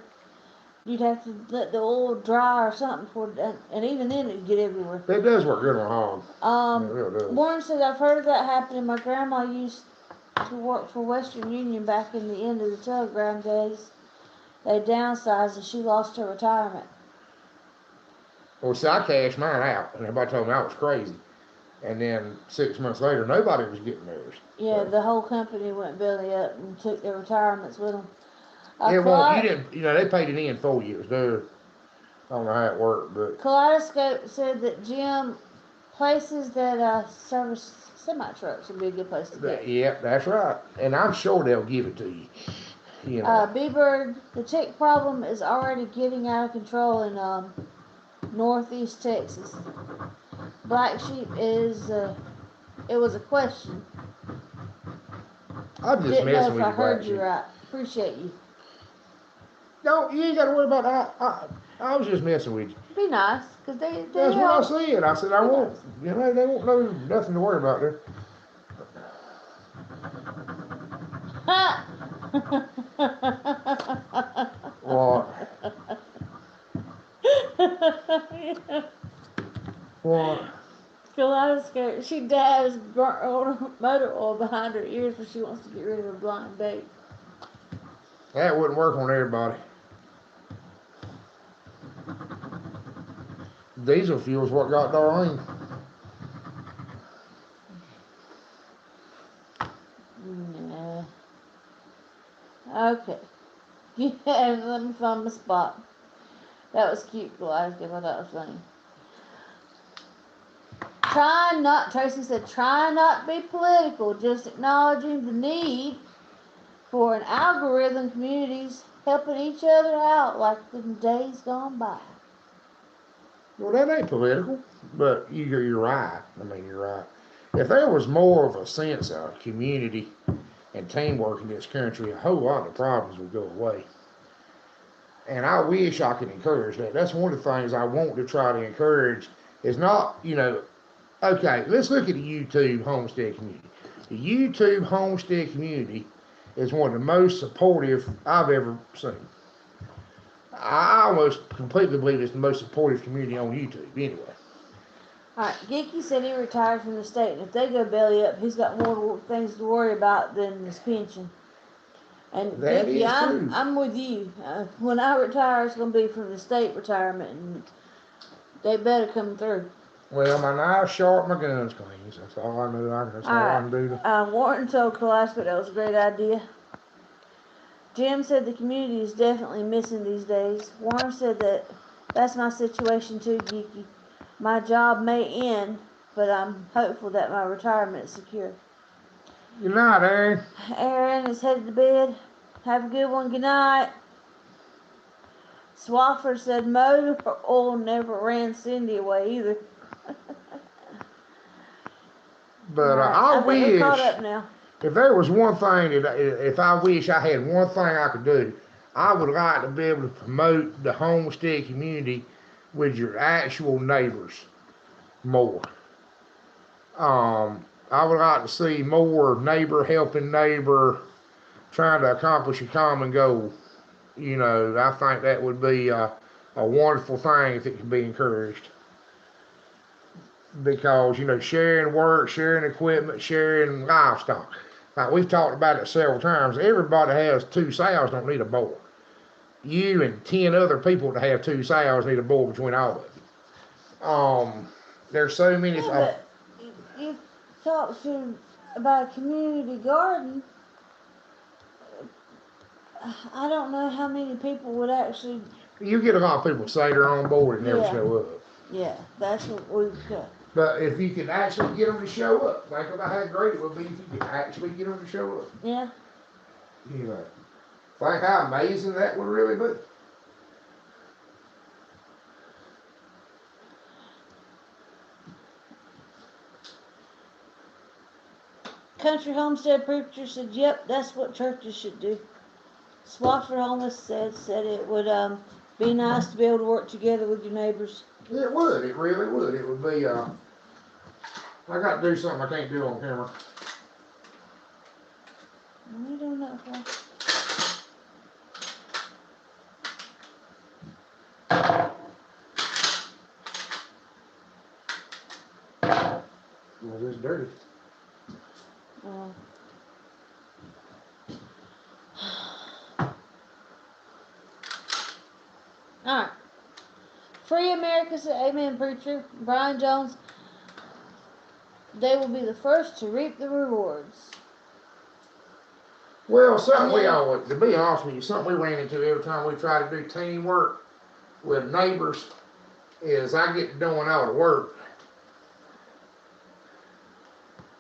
Speaker 2: You'd have to let the oil dry or something and even then it'd get everywhere.
Speaker 1: It does work good on hogs. It really does.
Speaker 2: Warren said, I've heard of that happening. My grandma used to work for Western Union back in the end of the telegram days. They downsized and she lost her retirement.
Speaker 1: Well, see, I cashed mine out, and everybody told me I was crazy. And then 6 months later, nobody was getting theirs.
Speaker 2: Yeah, the whole company went belly up and took their retirements with them.
Speaker 1: Yeah, well, you didn't. You know, they paid it in for you. It was their. I don't know how it worked, but
Speaker 2: Kaleidoscope said that Jim, places that service semi trucks would be a good place to get.
Speaker 1: Yeah, that's right. And I'm sure they'll give it to you. You know.
Speaker 2: B-Bird, the tick problem is already getting out of control in northeast Texas. Black Sheep is, it was a question.
Speaker 1: I'm just
Speaker 2: Didn't know
Speaker 1: messing
Speaker 2: if
Speaker 1: with
Speaker 2: I
Speaker 1: you,
Speaker 2: heard
Speaker 1: Black
Speaker 2: you
Speaker 1: Sheep.
Speaker 2: right. Appreciate you.
Speaker 1: No, you ain't got to worry about that. I was just messing with you.
Speaker 2: Be nice, because they
Speaker 1: That's what I
Speaker 2: help.
Speaker 1: said. I said I won't. You know, they won't know nothing to worry about there. What? What?
Speaker 2: Kaleidoscope. She dabs burnt motor oil behind her ears when she wants to get rid of her blind bait.
Speaker 1: That wouldn't work on everybody. Diesel fuel's what got Darlene.
Speaker 2: Nah. Okay. Yeah, let me find my spot. That was cute, Kaleidoscope. I thought it was funny. Tracy said, try not to be political, just acknowledging the need for an algorithm, communities helping each other out like the days gone by.
Speaker 1: Well, that ain't political, but you're right. I mean, you're right. If there was more of a sense of community and teamwork in this country, a whole lot of problems would go away. And I wish I could encourage that. That's one of the things I want to try to encourage is not, you know, okay, let's look at the YouTube homestead community. The YouTube homestead community is one of the most supportive I've ever seen. I almost completely believe it's the most supportive community on YouTube. Anyway.
Speaker 2: Alright, Geeky said he retired from the state, and if they go belly up, he's got more things to worry about than his pension. And
Speaker 1: That
Speaker 2: Geeky,
Speaker 1: is true.
Speaker 2: I'm with you. When I retire, it's going to be from the state retirement, and they better come through.
Speaker 1: Well, my knives sharp, my guns clean. That's all I know. That's all I can do.
Speaker 2: Warren told Class, but that was a great idea. Jim said the community is definitely missing these days. Warren said that's my situation too, Geeky. My job may end, but I'm hopeful that my retirement is secure.
Speaker 1: Good night, Aaron.
Speaker 2: Aaron is headed to bed. Have a good one. Good night. Swafford said motor oil never ran Cindy away either.
Speaker 1: But
Speaker 2: right.
Speaker 1: I wish,
Speaker 2: we're caught up now.
Speaker 1: If there was one thing if I wish I had one thing I could do, I would like to be able to promote the homestead community with your actual neighbors more. I would like to see more neighbor helping neighbor, trying to accomplish a common goal. You know, I think that would be a wonderful thing if it could be encouraged. Because, you know, sharing work, sharing equipment, sharing livestock. Like we've talked about it several times, everybody has 2 sows don't need a board. You and 10 other people that have 2 sows need a board between all of them. There's so many.
Speaker 2: Yeah, but you talked about a community garden. I don't know how many people would actually.
Speaker 1: You get a lot of people say they're on board and never show up.
Speaker 2: Yeah, that's what we've got.
Speaker 1: But if you can actually get them to show up, think about how great it would be if you could actually get them to show up.
Speaker 2: Yeah.
Speaker 1: You know, think how amazing that would really be.
Speaker 2: Country Homestead Preacher said, yep, that's what churches should do. Swafford Homeless said it would be nice to be able to work together with your neighbors.
Speaker 1: It would. It really would. It would be, I got to do something I can't do on camera.
Speaker 2: What are you doing that for?
Speaker 1: Well, it's dirty.
Speaker 2: Alright. Free America said, amen, preacher. Brian Jones, they will be the first to reap the rewards.
Speaker 1: Well, something we always, to be honest with you, something we ran into every time we try to do teamwork with neighbors is I get to doing all the work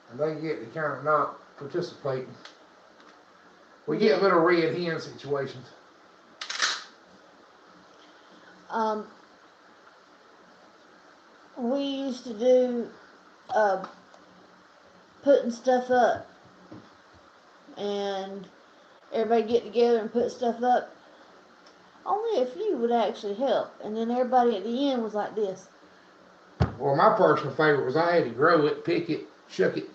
Speaker 1: and they get to kind of not participating. We get little red hen situations.
Speaker 2: We used to do putting stuff up, and everybody get together and put stuff up. Only a few would actually help, and then everybody at the end was like this.
Speaker 1: Well, my personal favorite was I had to grow it, pick it, shuck it,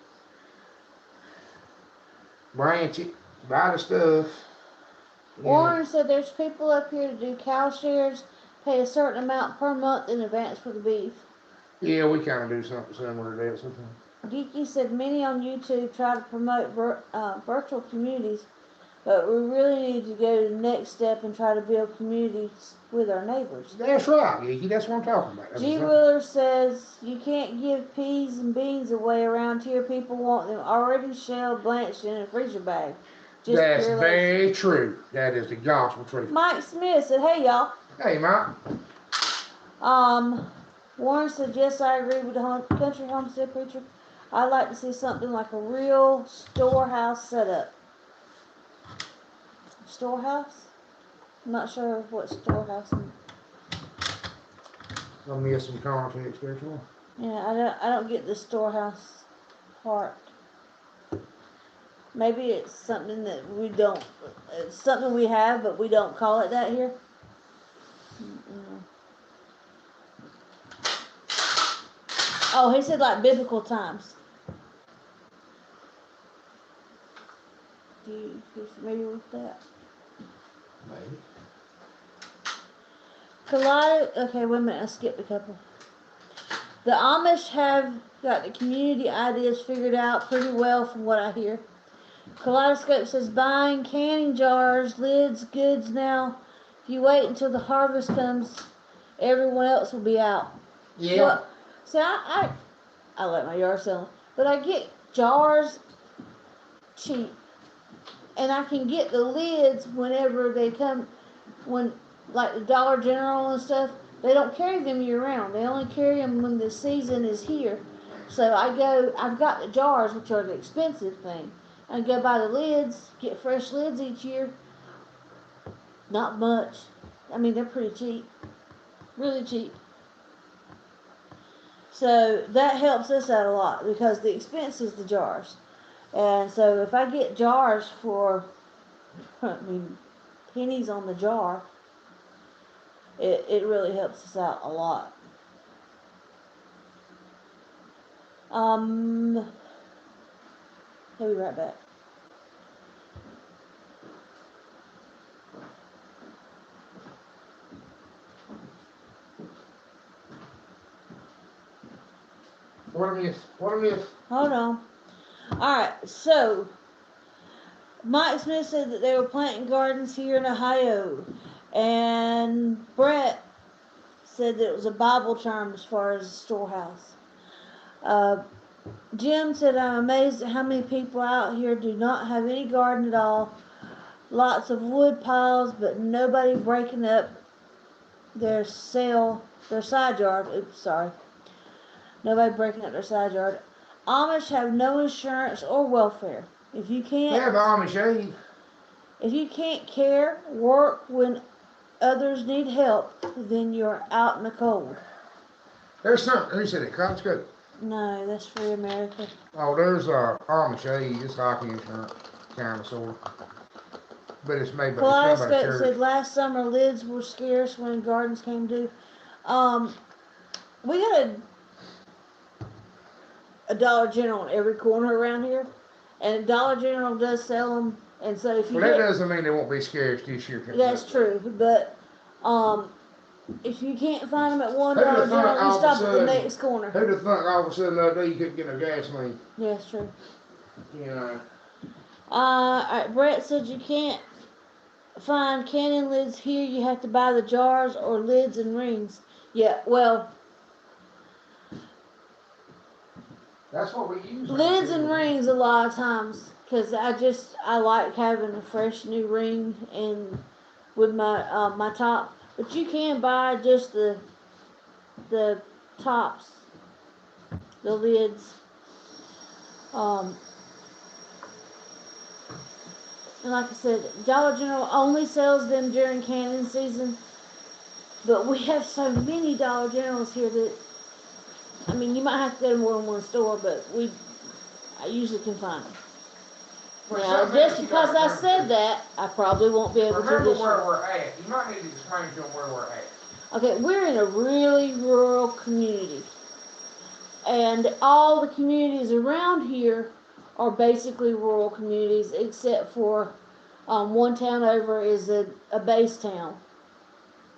Speaker 1: branch it, buy the stuff.
Speaker 2: Warren said there's people up here to do cow shares, pay a certain amount per month in advance for the beef.
Speaker 1: Yeah, we kind of do something similar to that sometimes.
Speaker 2: Geeky said many on YouTube try to promote virtual communities, but we really need to go to the next step and try to build communities with our neighbors.
Speaker 1: That's right, Geeky. That's what I'm talking about.
Speaker 2: G. Wheeler says you can't give peas and beans away around here. People want them already shelled, blanched in a freezer bag.
Speaker 1: Just that's very true. That is the gospel truth.
Speaker 2: Mike Smith said, hey, y'all.
Speaker 1: Hey, Mike.
Speaker 2: Warren said, yes, I agree with the country homestead preacher. I'd like to see something like a real storehouse setup. Storehouse? I'm not sure what storehouse means.
Speaker 1: I'll miss some context there, too.
Speaker 2: Yeah, I don't get the storehouse part. Maybe it's something that we don't, it's something we have, but we don't call it that here. Oh, he said like biblical times. You familiar with that?
Speaker 1: Maybe.
Speaker 2: Okay, wait a minute. I skipped a couple. The Amish have got the community ideas figured out pretty well, from what I hear. Kaleidoscope says buying canning jars, lids, goods now. If you wait until the harvest comes, everyone else will be out.
Speaker 1: Yeah.
Speaker 2: Well, see, I let my yard sell, but I get jars cheap, and I can get the lids whenever they come. When, like the Dollar General and stuff, they don't carry them year round. They only carry them when the season is here. So I've got the jars, which are the expensive thing. I go buy the lids, get fresh lids each year. Not much. I mean, they're pretty cheap. Really cheap. So that helps us out a lot, because the expense is the jars. And so if I get jars for, I mean, pennies on the jar, it really helps us out a lot. I'll be right back.
Speaker 1: What a miss. What a miss.
Speaker 2: Hold on. Alright, so Mike Smith said that they were planting gardens here in Ohio, and Brett said that it was a Bible term as far as a storehouse. Jim said, I'm amazed at how many people out here do not have any garden at all. Lots of wood piles, but nobody breaking up their side yard. Oops, sorry. Nobody breaking up their side yard. Amish have no insurance or welfare. If you
Speaker 1: They have
Speaker 2: can't,
Speaker 1: Amish Eve.
Speaker 2: if you can't care, work when others need help, then you're out in the cold.
Speaker 1: There's some. Who said it? Costco.
Speaker 2: No, that's Free America.
Speaker 1: Oh, there's Amish Eve. It's hockey insurance, kind of sort of. But it's made by
Speaker 2: Kaleidoscope
Speaker 1: church.
Speaker 2: said last summer lids were scarce when gardens came due. We got a Dollar General in every corner around here, and Dollar General does sell them. And so if you
Speaker 1: Well, that doesn't mean they won't be scarce this year.
Speaker 2: that's true, but if you can't find them at one
Speaker 1: Who'd have
Speaker 2: Dollar
Speaker 1: thought
Speaker 2: General, you
Speaker 1: all of a
Speaker 2: stop at the
Speaker 1: sudden-
Speaker 2: next corner.
Speaker 1: Who'd have thought all of a sudden the other day you couldn't get no gasoline?
Speaker 2: Yeah, that's true.
Speaker 1: You know.
Speaker 2: Alright, Brett said you can't find canning lids here. You have to buy the jars or lids and rings. Yeah, well,
Speaker 1: That's what we use.
Speaker 2: lids and rings a lot of times, because I like having a fresh new ring and with my my top. But you can buy just the tops, the lids. And like I said, Dollar General only sells them during canning season. But we have so many Dollar Generals here that, I mean, you might have to go to more than one store, but I usually can find them. Now, just because I said that, I probably won't be able to
Speaker 1: Remember
Speaker 2: this
Speaker 1: where
Speaker 2: year.
Speaker 1: we're at. You might need to explain to them where we're at.
Speaker 2: Okay, we're in a really rural community. And all the communities around here are basically rural communities, except for one town over is a base town.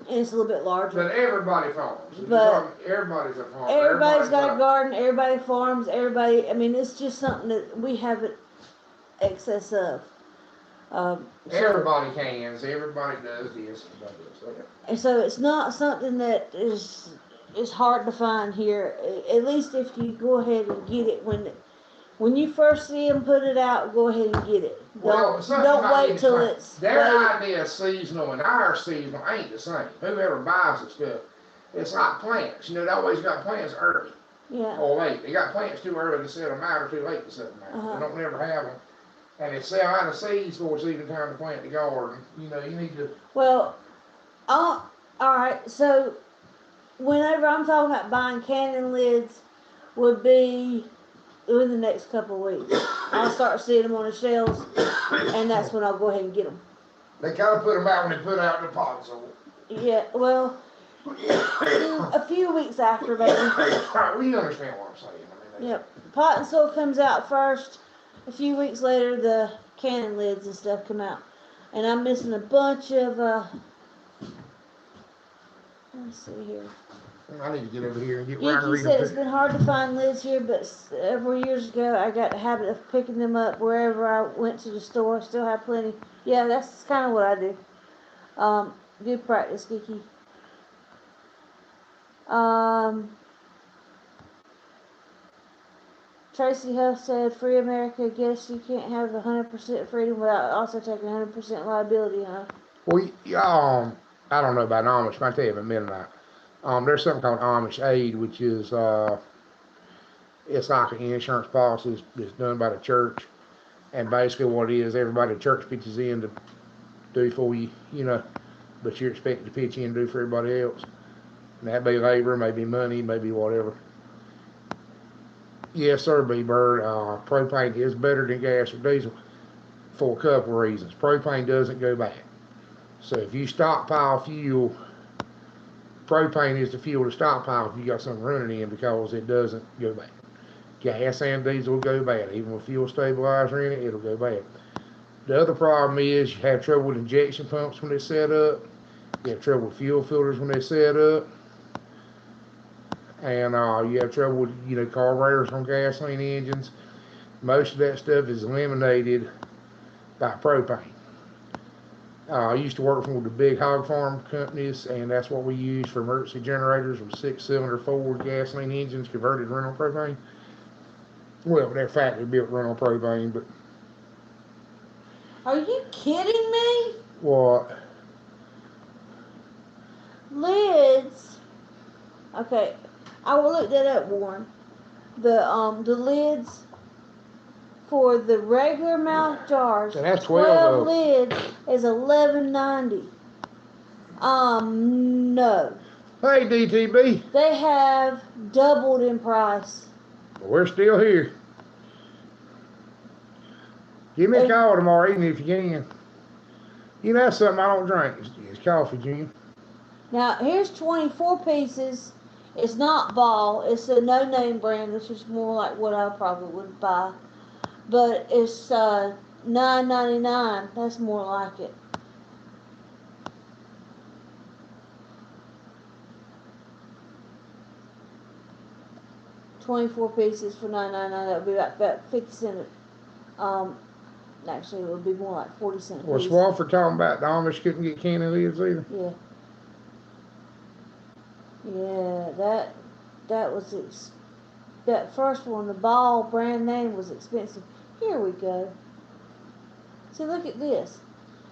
Speaker 2: And it's a little bit larger.
Speaker 1: But everybody farms.
Speaker 2: But
Speaker 1: everybody's a farmer.
Speaker 2: Everybody's got a garden, everybody farms, everybody, I mean, it's just something that we have excess of.
Speaker 1: Everybody cans. Everybody does this.
Speaker 2: And so it's not something that is hard to find here. At least if you go ahead and get it when you first see them put it out, go ahead and get it. Don't wait till it's
Speaker 1: their idea of seasonal and our seasonal ain't the same. Whoever buys the stuff, it's like plants. You know, they always got plants early.
Speaker 2: Yeah.
Speaker 1: Or late. They got plants too early to set them out or too late to set them out. They don't never have them. And they sell out of seeds before it's even time to plant the garden. You know, you need to.
Speaker 2: Well, all right. So, whenever I'm talking about buying canning lids, would be within the next couple of weeks. I'll start seeing them on the shelves, and that's when I'll go ahead and get them.
Speaker 1: They kind of put them out when they put out the pots.
Speaker 2: Yeah. Well, a few weeks after, maybe.
Speaker 1: We understand what I'm saying. I mean,
Speaker 2: Yep. Pot and soil comes out first. A few weeks later, the canning lids and stuff come out. And I'm missing a bunch of, Let's see here.
Speaker 1: I need to get over here and get where I can
Speaker 2: Geeky
Speaker 1: read
Speaker 2: said it's
Speaker 1: them.
Speaker 2: been hard to find lids here, but several years ago I got the habit of picking them up wherever I went to the store. Still have plenty. Yeah, that's kind of what I do. Good practice, Geeky. Tracy Huff said, "Free America. Guess you can't have 100% freedom without also taking 100% liability, huh?"
Speaker 1: Well, I don't know about Amish, but I tell you in a minute. There's something called Amish Aid, which is it's like an insurance policy that's done by the church, and basically what it is, everybody the church pitches in to do for you, but you're expected to pitch in and do for everybody else. And that be labor, maybe money, maybe whatever. Yes, sir, B Bird. Propane is better than gas or diesel for a couple of reasons. Propane doesn't go bad. So if you stockpile fuel, propane is the fuel to stockpile if you got something running in because it doesn't go bad. Gas and diesel will go bad. Even with fuel stabilizer in it, it'll go bad. The other problem is you have trouble with injection pumps when they're set up. You have trouble with fuel filters when they're set up. And you have trouble with, carburetors on gasoline engines. Most of that stuff is eliminated by propane. I used to work for the big hog farm companies, and that's what we use for emergency generators with 6-cylinder Ford gasoline engines converted to run on propane. Well, they're factory built run on propane, but.
Speaker 2: Are you kidding me?
Speaker 1: What?
Speaker 2: Lids. Okay, I will look that up, Warren. The lids for the regular mouth jars.
Speaker 1: And that's 12
Speaker 2: lids is $11.90. No.
Speaker 1: Hey, DTB.
Speaker 2: They have doubled in price.
Speaker 1: We're still here. Give me a call tomorrow evening if you can. That's something I don't drink. It's coffee, Jim.
Speaker 2: Now, here's 24 pieces. It's not Ball. It's a no-name brand, which is more like what I probably would buy. But it's $9.99. That's more like it. $24 pieces for $9.99. That would be about 50 cents. Actually, it would be more like 40 cents.
Speaker 1: Well, Swafford talking about the Amish couldn't get canning lids either.
Speaker 2: Yeah. Yeah, that was that first one. The Ball brand name was expensive. Here we go. See, look at this.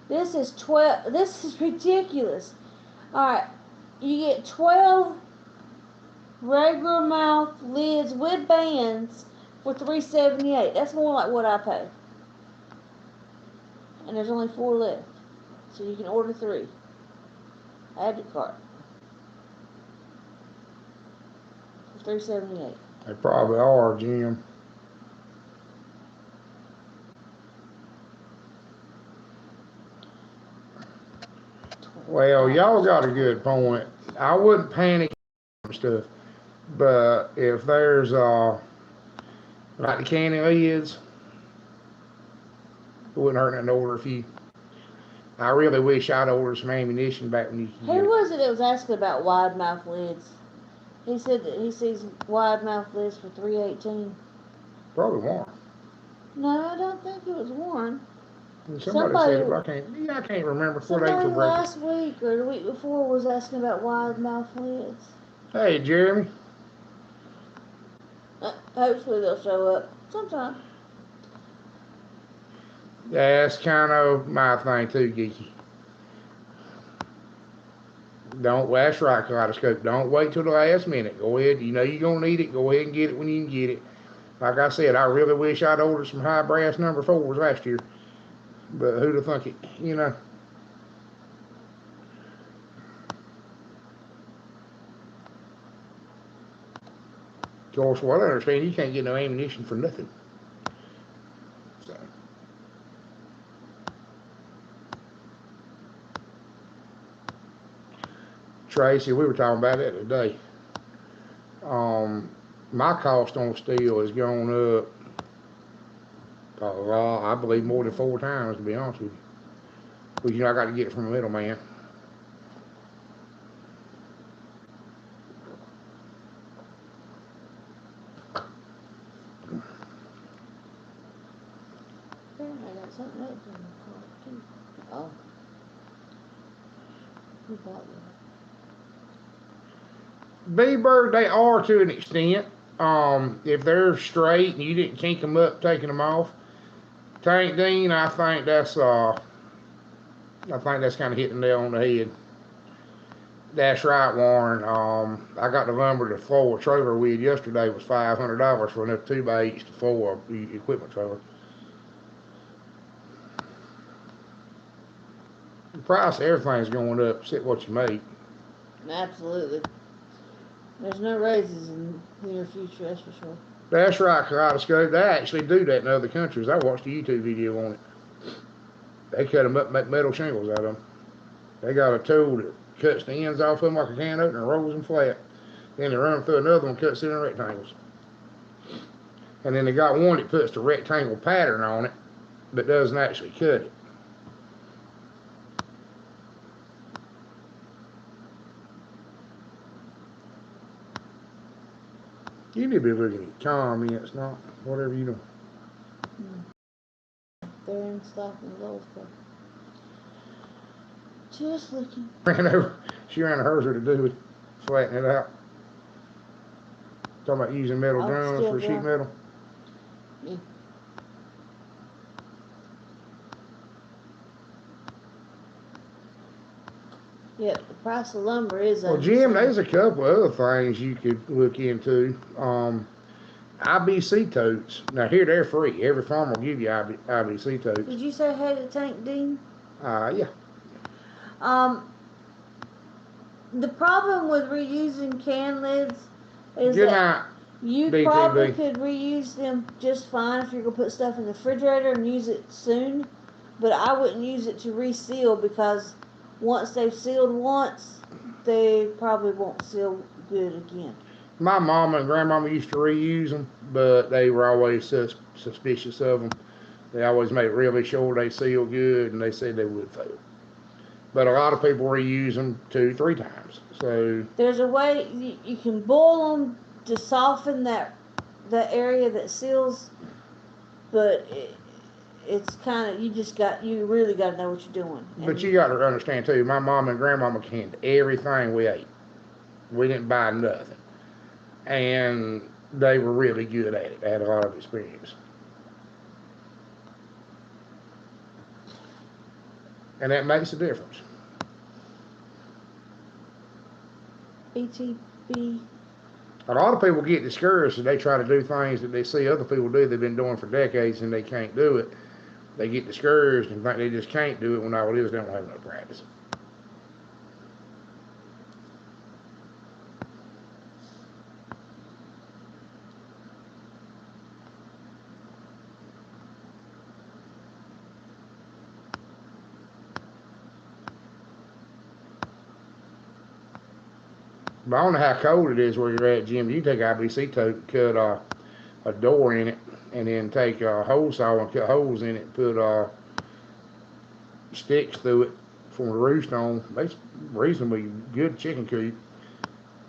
Speaker 2: This is 12. This is ridiculous. All right, you get 12 regular mouth lids with bands for $3.78. That's more like what I pay. And there's only 4 left, so you can order 3. Add to cart for $3.78.
Speaker 1: They probably are, Jim. Well, y'all got a good point. I wouldn't panic and stuff, but if there's like the canning lids, it wouldn't hurt nothing to order a few. I really wish I'd ordered some ammunition back when you could get
Speaker 2: Who
Speaker 1: it.
Speaker 2: was it that was asking about wide mouth lids? He said that he sees wide mouth lids for $3.18.
Speaker 1: Probably Warren.
Speaker 2: No, I don't think it was Warren.
Speaker 1: Somebody said it, but I can't remember.
Speaker 2: Somebody last week or the week before was asking about wide mouth lids.
Speaker 1: Hey, Jeremy.
Speaker 2: Hopefully they'll show up sometime.
Speaker 1: That's kind of my thing too, Geeky. That's right, Kaleidoscope. Don't wait till the last minute. Go ahead. You know you're going to need it. Go ahead and get it when you can get it. Like I said, I really wish I'd ordered some high brass number 4s last year. But who'd have thunk it, Of course, what I understand, you can't get no ammunition for nothing. So. Tracy, we were talking about that today. My cost on steel has gone up, I believe, more than 4 times, to be honest with you. But I got to get it from a middleman.
Speaker 2: something else in the car too. Oh. Who bought that?
Speaker 1: B-bird, they are to an extent. If they're straight and you didn't kink them up taking them off. Tank Dean, I think that's kind of hitting the nail on the head. That's right, Warren. I got the lumber to floor a trailer with yesterday was $500 for enough 2x8s to floor the equipment trailer. The price of everything's going up, except what you make.
Speaker 2: Absolutely. There's no raises in the near future, that's for sure.
Speaker 1: That's right, Kaleidoscope. They actually do that in other countries. I watched a YouTube video on it. They cut them up and make metal shingles out of them. They got a tool that cuts the ends off of them like a can opener and rolls them flat. Then they run them through another one, cuts it in rectangles. And then they got one that puts the rectangle pattern on it, but doesn't actually cut it. You need to be looking at comments, not whatever you do.
Speaker 2: They're in stock in Lowe's. Just looking.
Speaker 1: She ran a herser to do it, flatten it out. Talking about using metal drums for sheet metal.
Speaker 2: Yeah. Yeah, the price of lumber is.
Speaker 1: Well, Jim, there's a couple other things you could look into. IBC totes. Now here they're free. Every farm will give you IBC totes.
Speaker 2: Did you say hey to Tank Dean?
Speaker 1: Yeah.
Speaker 2: The problem with reusing can lids is that you probably could reuse them just fine if you're gonna put stuff in the refrigerator and use it soon, but I wouldn't use it to reseal because once they've sealed once, they probably won't seal good again.
Speaker 1: My mama and grandmama used to reuse them, but they were always suspicious of them. They always made really sure they sealed good, and they said they would fail. But a lot of people reuse them 2-3 times. So
Speaker 2: there's a way you can boil them to soften that area that seals, but it's kind of you really got to know what you're doing.
Speaker 1: But you got to understand too. My mom and grandmama canned everything we ate. We didn't buy nothing, and they were really good at it. They had a lot of experience. And that makes a difference.
Speaker 2: BTB.
Speaker 1: A lot of people get discouraged and they try to do things that they see other people do they've been doing for decades and they can't do it. They get discouraged and think they just can't do it when all it is they don't have no practice. But I don't know how cold it is where you're at, Jim. You take IBC tape, cut a door in it, and then take a hole saw and cut holes in it and put sticks through it for the roost on. That's reasonably good chicken coop.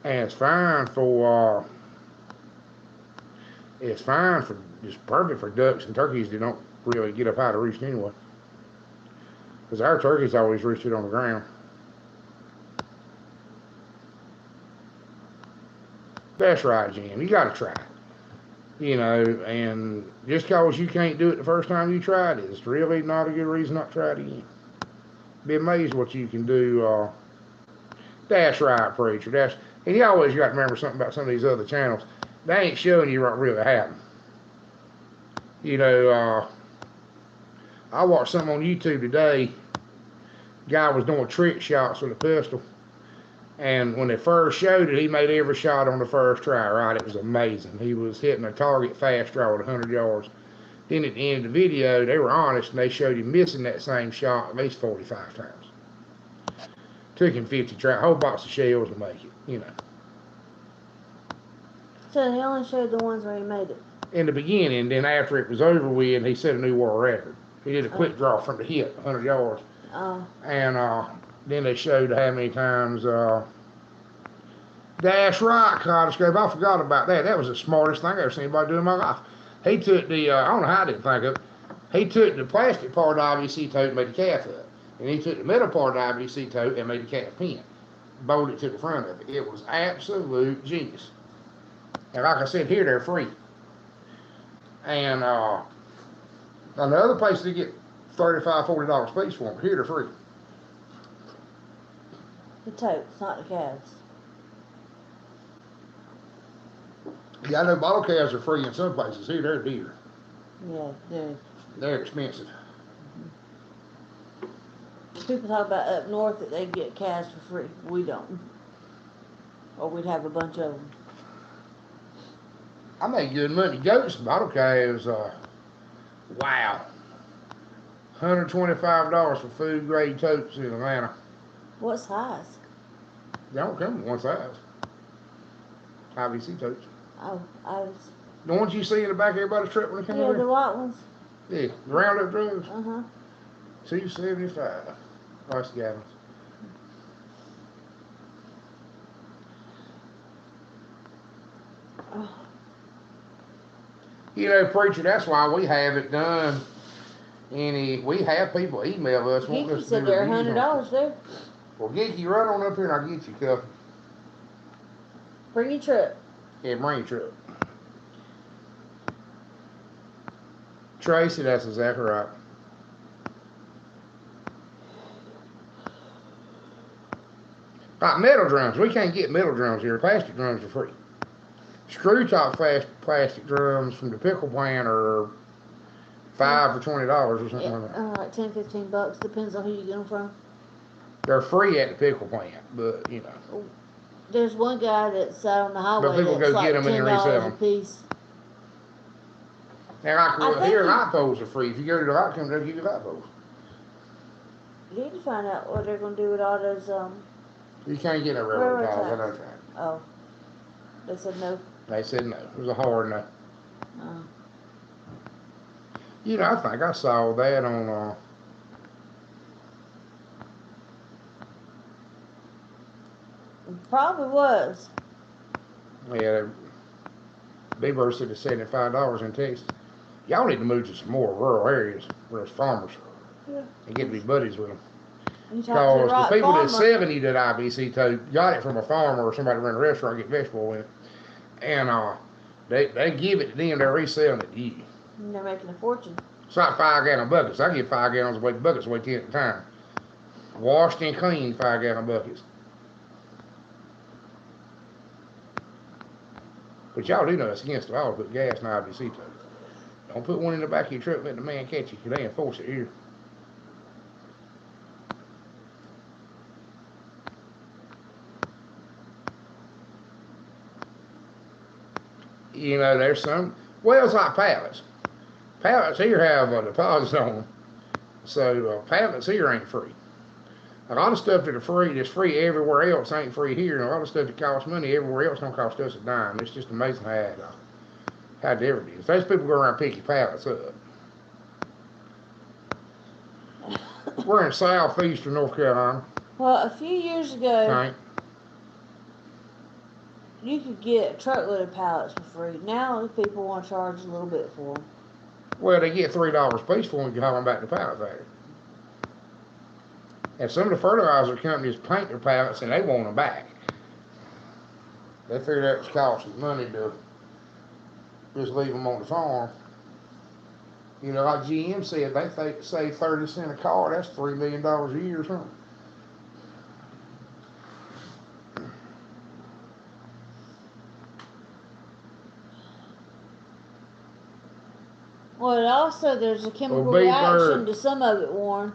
Speaker 1: And it's fine for it's perfect for ducks and turkeys that don't really get up high to roost anyway. Because our turkeys always roosted on the ground. That's right, Jim. You got to try it. And just because you can't do it the first time you tried it, it's really not a good reason not to try it again. Be amazed what you can do. That's right, preacher. And you always got to remember something about some of these other channels. They ain't showing you what really happened. I watched something on YouTube today. Guy was doing trick shots with a pistol. And when they first showed it, he made every shot on the first try, right? It was amazing. He was hitting a target fast draw at 100 yards. Then at the end of the video, they were honest, and they showed him missing that same shot at least 45 times. Took him 50 tries, a whole box of shells to make it,
Speaker 2: So he only showed the ones where he made it?
Speaker 1: In the beginning, then after it was over with, he set a new world record. He did a quick draw from the hip, 100 yards. And then they showed how many times. That's right, Kaleidoscope. I forgot about that. That was the smartest thing I've ever seen anybody do in my life. He took I don't know how I didn't think of it. He took the plastic part of the IBC tote and made the calf up. And he took the metal part of the IBC tote and made the calf pin. Bolted it to the front of it. It was absolute genius. And like I said, here they're free. And another place to get $35, $40 piece for them. Here they're free.
Speaker 2: The totes, not the calves.
Speaker 1: Yeah, I know bottle calves are free in some places. Here they're dear.
Speaker 2: Yeah,
Speaker 1: They're expensive.
Speaker 2: people talk about up north that they get calves for free. We don't. Or we'd have a bunch of them.
Speaker 1: I make good money. Goats and bottle calves, wow. $125 for food grade totes in Atlanta.
Speaker 2: What size?
Speaker 1: They don't come in one size. IBC totes.
Speaker 2: Oh, I was.
Speaker 1: The ones you see in the back of everybody's truck when they come
Speaker 2: Yeah,
Speaker 1: over?
Speaker 2: the white ones.
Speaker 1: Yeah, the Roundup drugs.
Speaker 2: Uh-huh.
Speaker 1: $2.75. Price gallons.
Speaker 2: Oh.
Speaker 1: You know, preacher, that's why we have it done. We have people email us.
Speaker 2: Geeky said they're $100 there.
Speaker 1: Well, Geeky, run on up here and I'll get you a couple.
Speaker 2: Bring your truck.
Speaker 1: Yeah, bring your truck. Tracy, that's exactly right. Like metal drums, we can't get metal drums here. Plastic drums are free. Screw top plastic drums from the pickle plant are $5 for $20 or something like that.
Speaker 2: Like $10, $15, depends on who you get them from.
Speaker 1: They're free at the pickle plant, but you know.
Speaker 2: There's one guy that's out on the highway.
Speaker 1: But people
Speaker 2: that's
Speaker 1: go
Speaker 2: like
Speaker 1: get them and resell
Speaker 2: $10
Speaker 1: them.
Speaker 2: a piece.
Speaker 1: Now, like here, light poles are free. If you go to the light company, they'll give you light poles.
Speaker 2: You need to find out what they're going to do with all those.
Speaker 1: You can't get no railroad ties. I know that.
Speaker 2: Oh, they said no.
Speaker 1: They said no. It was a hard no.
Speaker 2: Oh.
Speaker 1: You know, I think I saw that on.
Speaker 2: Probably was.
Speaker 1: Yeah, B-Bird said it's $75 in Texas. Y'all need to move to some more rural areas where there's farmers.
Speaker 2: Yeah.
Speaker 1: And get to be buddies with them.
Speaker 2: Because
Speaker 1: the people that 70 that IBC tote got it from a farmer or somebody running a restaurant get vegetable in it. And they give it to them, they're reselling it to you.
Speaker 2: And they're making a fortune.
Speaker 1: It's like 5-gallon buckets. I get 5 gallons of buckets, weigh 10 at a time. Washed and cleaned 5-gallon buckets. But y'all do know it's against the law to put gas in IBC tote. Don't put one in the back of your truck and let the man catch you, because they enforce it here. You know, there's some, well, it's like pallets. Pallets here have a deposit on them. So pallets here ain't free. A lot of stuff that's free everywhere else ain't free here, and a lot of stuff that costs money everywhere else don't cost us a dime. It's just amazing how different it is. Those people go around picking pallets up. We're in southeastern North Carolina.
Speaker 2: Well, a few years ago,
Speaker 1: Right.
Speaker 2: you could get a truckload of pallets for free. Now the people want to charge a little bit for them.
Speaker 1: Well, they get $3 a piece for them if you haul them back to the pallet factory. And some of the fertilizer companies paint their pallets and they want them back. They figure that it's costing money to just leave them on the farm. You know, like GM said, they say 30 cents a car, that's $3 million a year or something.
Speaker 2: Well, also there's a chemical reaction to some of it, Warren.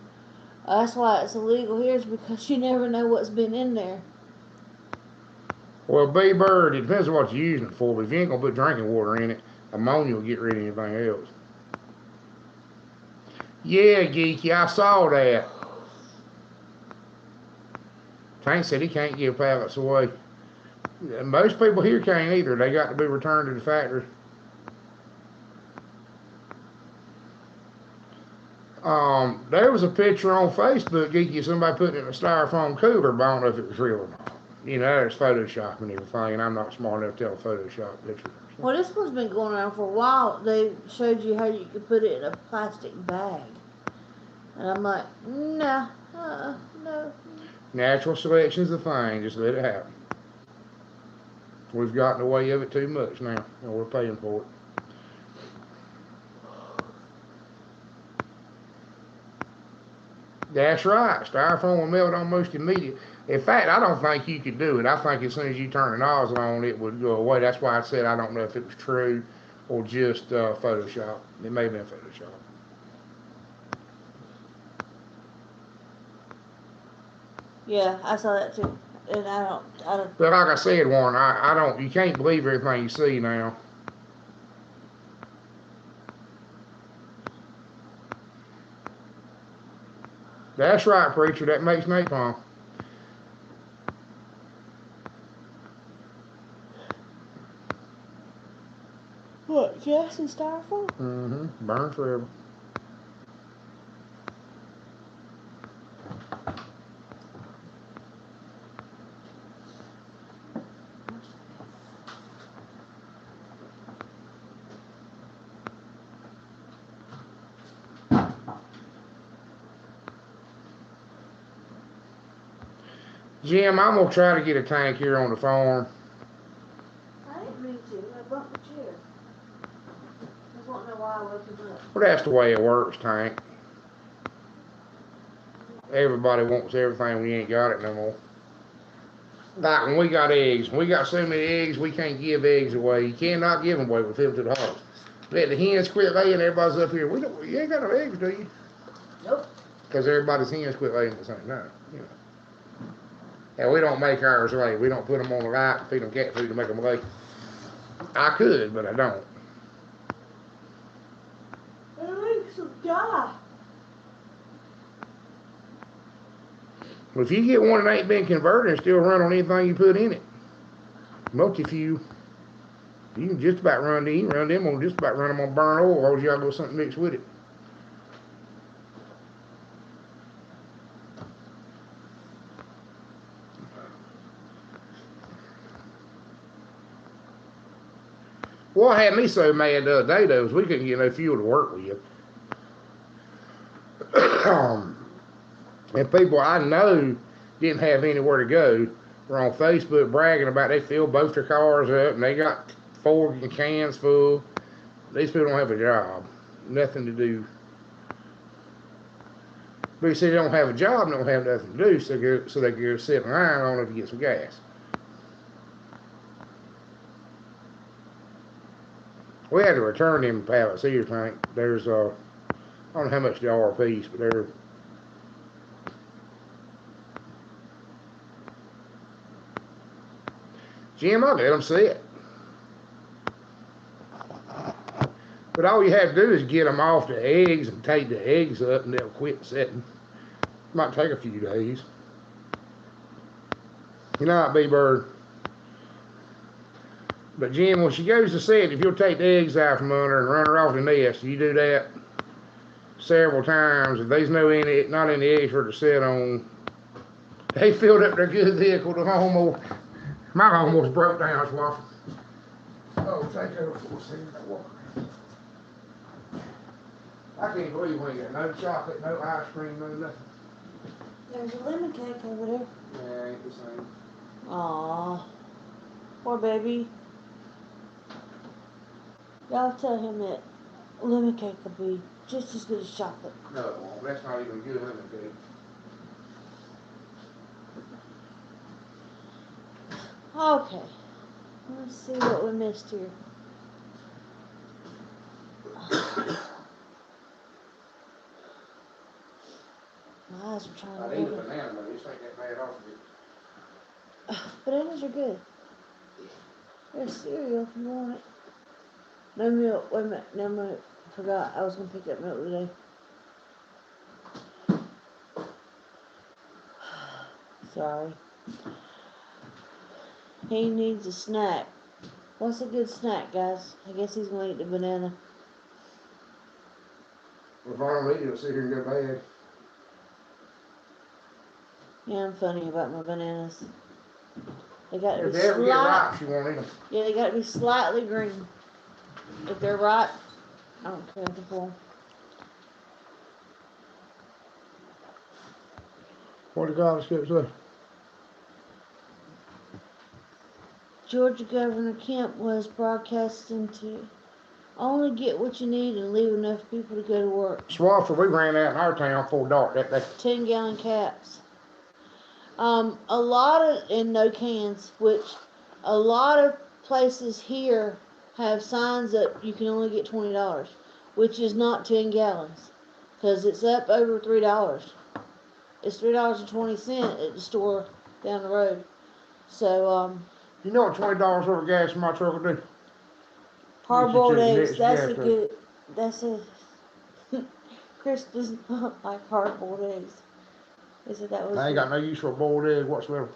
Speaker 2: That's why it's illegal here, is because you never know what's been in there.
Speaker 1: Well, B-Bird, it depends on what you're using it for, but if you ain't going to put drinking water in it, ammonia will get rid of anything else. Yeah, Geeky, I saw that. Tank said he can't give pallets away. Most people here can't either. They got to be returned to the factory. There was a picture on Facebook, Geeky, somebody putting it in a styrofoam cooler, but I don't know if it was real or not. You know, there's Photoshop and everything, and I'm not smart enough to tell a Photoshop picture.
Speaker 2: Well, this one's been going around for a while. They showed you how you could put it in a plastic bag. And I'm like, nah, no.
Speaker 1: Natural selection's the thing. Just let it happen. We've gotten away of it too much now, and we're paying for it. That's right. Styrofoam will melt almost immediately. In fact, I don't think you could do it. I think as soon as you turn the nozzle on, it would go away. That's why I said I don't know if it was true or just Photoshop. It may have been Photoshop.
Speaker 2: Yeah, I saw that too. And I don't.
Speaker 1: But like I said, Warren, I don't. You can't believe everything you see now. That's right, preacher. That makes napalm.
Speaker 2: What, gas and styrofoam?
Speaker 1: Mm-hmm. Burn forever. Jim, I'm gonna try to get a tank here on the farm.
Speaker 2: I didn't mean to. I bumped the chair. I just don't know why I woke him up.
Speaker 1: Well, that's the way it works, Tank. Everybody wants everything. We ain't got it no more. Like when we got eggs. When we got so many eggs, we can't give eggs away. You cannot give them away. We feed them to the hogs. Let the hens quit laying. Everybody's up here. You ain't got no eggs, do you?
Speaker 2: Nope.
Speaker 1: Because everybody's hens quit laying at the same time. You know. And we don't make ours lay. We don't put them on the light and feed them cat food to make them lay. I could, but I don't.
Speaker 2: It makes them die.
Speaker 1: If you get one that ain't been converted and still run on anything you put in it, multi-fuel, you can just about run them. You can run them on just about run them on burnt oil, or you gotta go something mixed with it. What had me so mad the other day though is we couldn't get no fuel to work with. And people I know didn't have anywhere to go were on Facebook bragging about they filled both their cars up and they got 4 cans full. These people don't have a job, nothing to do. But you say they don't have a job, and don't have nothing to do, so they can go sit in line on it to get some gas. We had to return them pallets here, Tank. There's I don't know how much they are a piece, but they're. Jim, I let them sit. But all you have to do is get them off the eggs and take the eggs up, and they'll quit sitting. Might take a few days. You know how B-Bird. But Jim, when she goes to set, if you'll take the eggs out from under and run her off the nest, you do that several times. If there's not any eggs for her to sit on, they filled up their good vehicle. My almost broke down. It's waffle. Oh, take over for a second. I can't believe we ain't got no chocolate, no ice cream, no nothing.
Speaker 2: There's a lemon cake over there.
Speaker 1: Yeah, ain't the same.
Speaker 2: Aww. Poor baby. Y'all tell him that lemon cake will be just as good as chocolate.
Speaker 1: No, it won't. That's not even good lemon cake.
Speaker 2: Okay. Let's see what we missed here. My eyes are trying
Speaker 1: I
Speaker 2: to
Speaker 1: need a banana, but this ain't that bad off of it.
Speaker 2: Bananas are good. There's cereal if you want it. No milk. Wait a minute. No milk. Forgot. I was going to pick up milk today. Sorry. He needs a snack. What's a good snack, guys? I guess he's going to eat the banana.
Speaker 1: Well, if I don't eat it, it'll sit here and go bad.
Speaker 2: Yeah, I'm funny about my bananas. They got to
Speaker 1: If
Speaker 2: be
Speaker 1: they ever get ripe, she won't eat them.
Speaker 2: Yeah, they got to be slightly green. If they're right, I don't care if they pull.
Speaker 1: What did God skip say?
Speaker 2: Georgia Governor Kemp was broadcasting to only get what you need and leave enough people to go to work.
Speaker 1: Swaffer, we ran out in our town before dark that day.
Speaker 2: 10-gallon caps. A lot of, and no cans, which a lot of places here have signs that you can only get $20, which is not 10 gallons, because it's up over $3. It's $3.20 at the store down the road. So,
Speaker 1: You know what $20 worth of gas in my truck will do?
Speaker 2: hard-boiled
Speaker 1: check the
Speaker 2: eggs,
Speaker 1: next
Speaker 2: that's
Speaker 1: gas
Speaker 2: a
Speaker 1: station.
Speaker 2: good, that's a, Chris does not like hard-boiled eggs. He said that was
Speaker 1: I ain't got no use for a boiled egg whatsoever.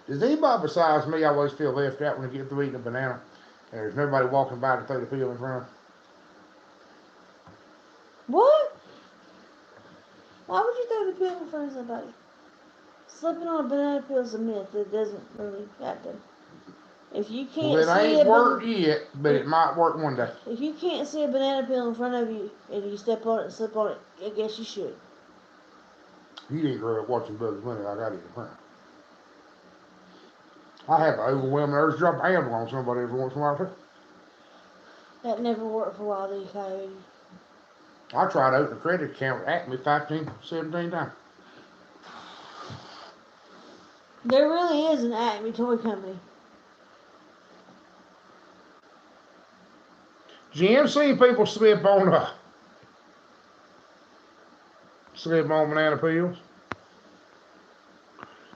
Speaker 1: Does anybody besides me always feel left out when they get through eating a banana and there's nobody walking by to throw the peel in front of them?
Speaker 2: What? Why would you throw the peel in front of somebody? Slipping on a banana peel is a myth. It doesn't really happen. If you can't
Speaker 1: Well, it
Speaker 2: see
Speaker 1: ain't worked yet, but it might work one day.
Speaker 2: if you can't see a banana peel in front of you and you step on it and slip on it, I guess you should.
Speaker 1: You didn't grow up watching Bugs Bunny like I did. I have an overwhelming urge to drop a handle on somebody every once in a while too.
Speaker 2: That never worked for Wild E. Coyote.
Speaker 1: I tried to open a credit account with Acme 15, 17 times.
Speaker 2: There really is an Acme toy company.
Speaker 1: Jim, seen people slip on banana peels.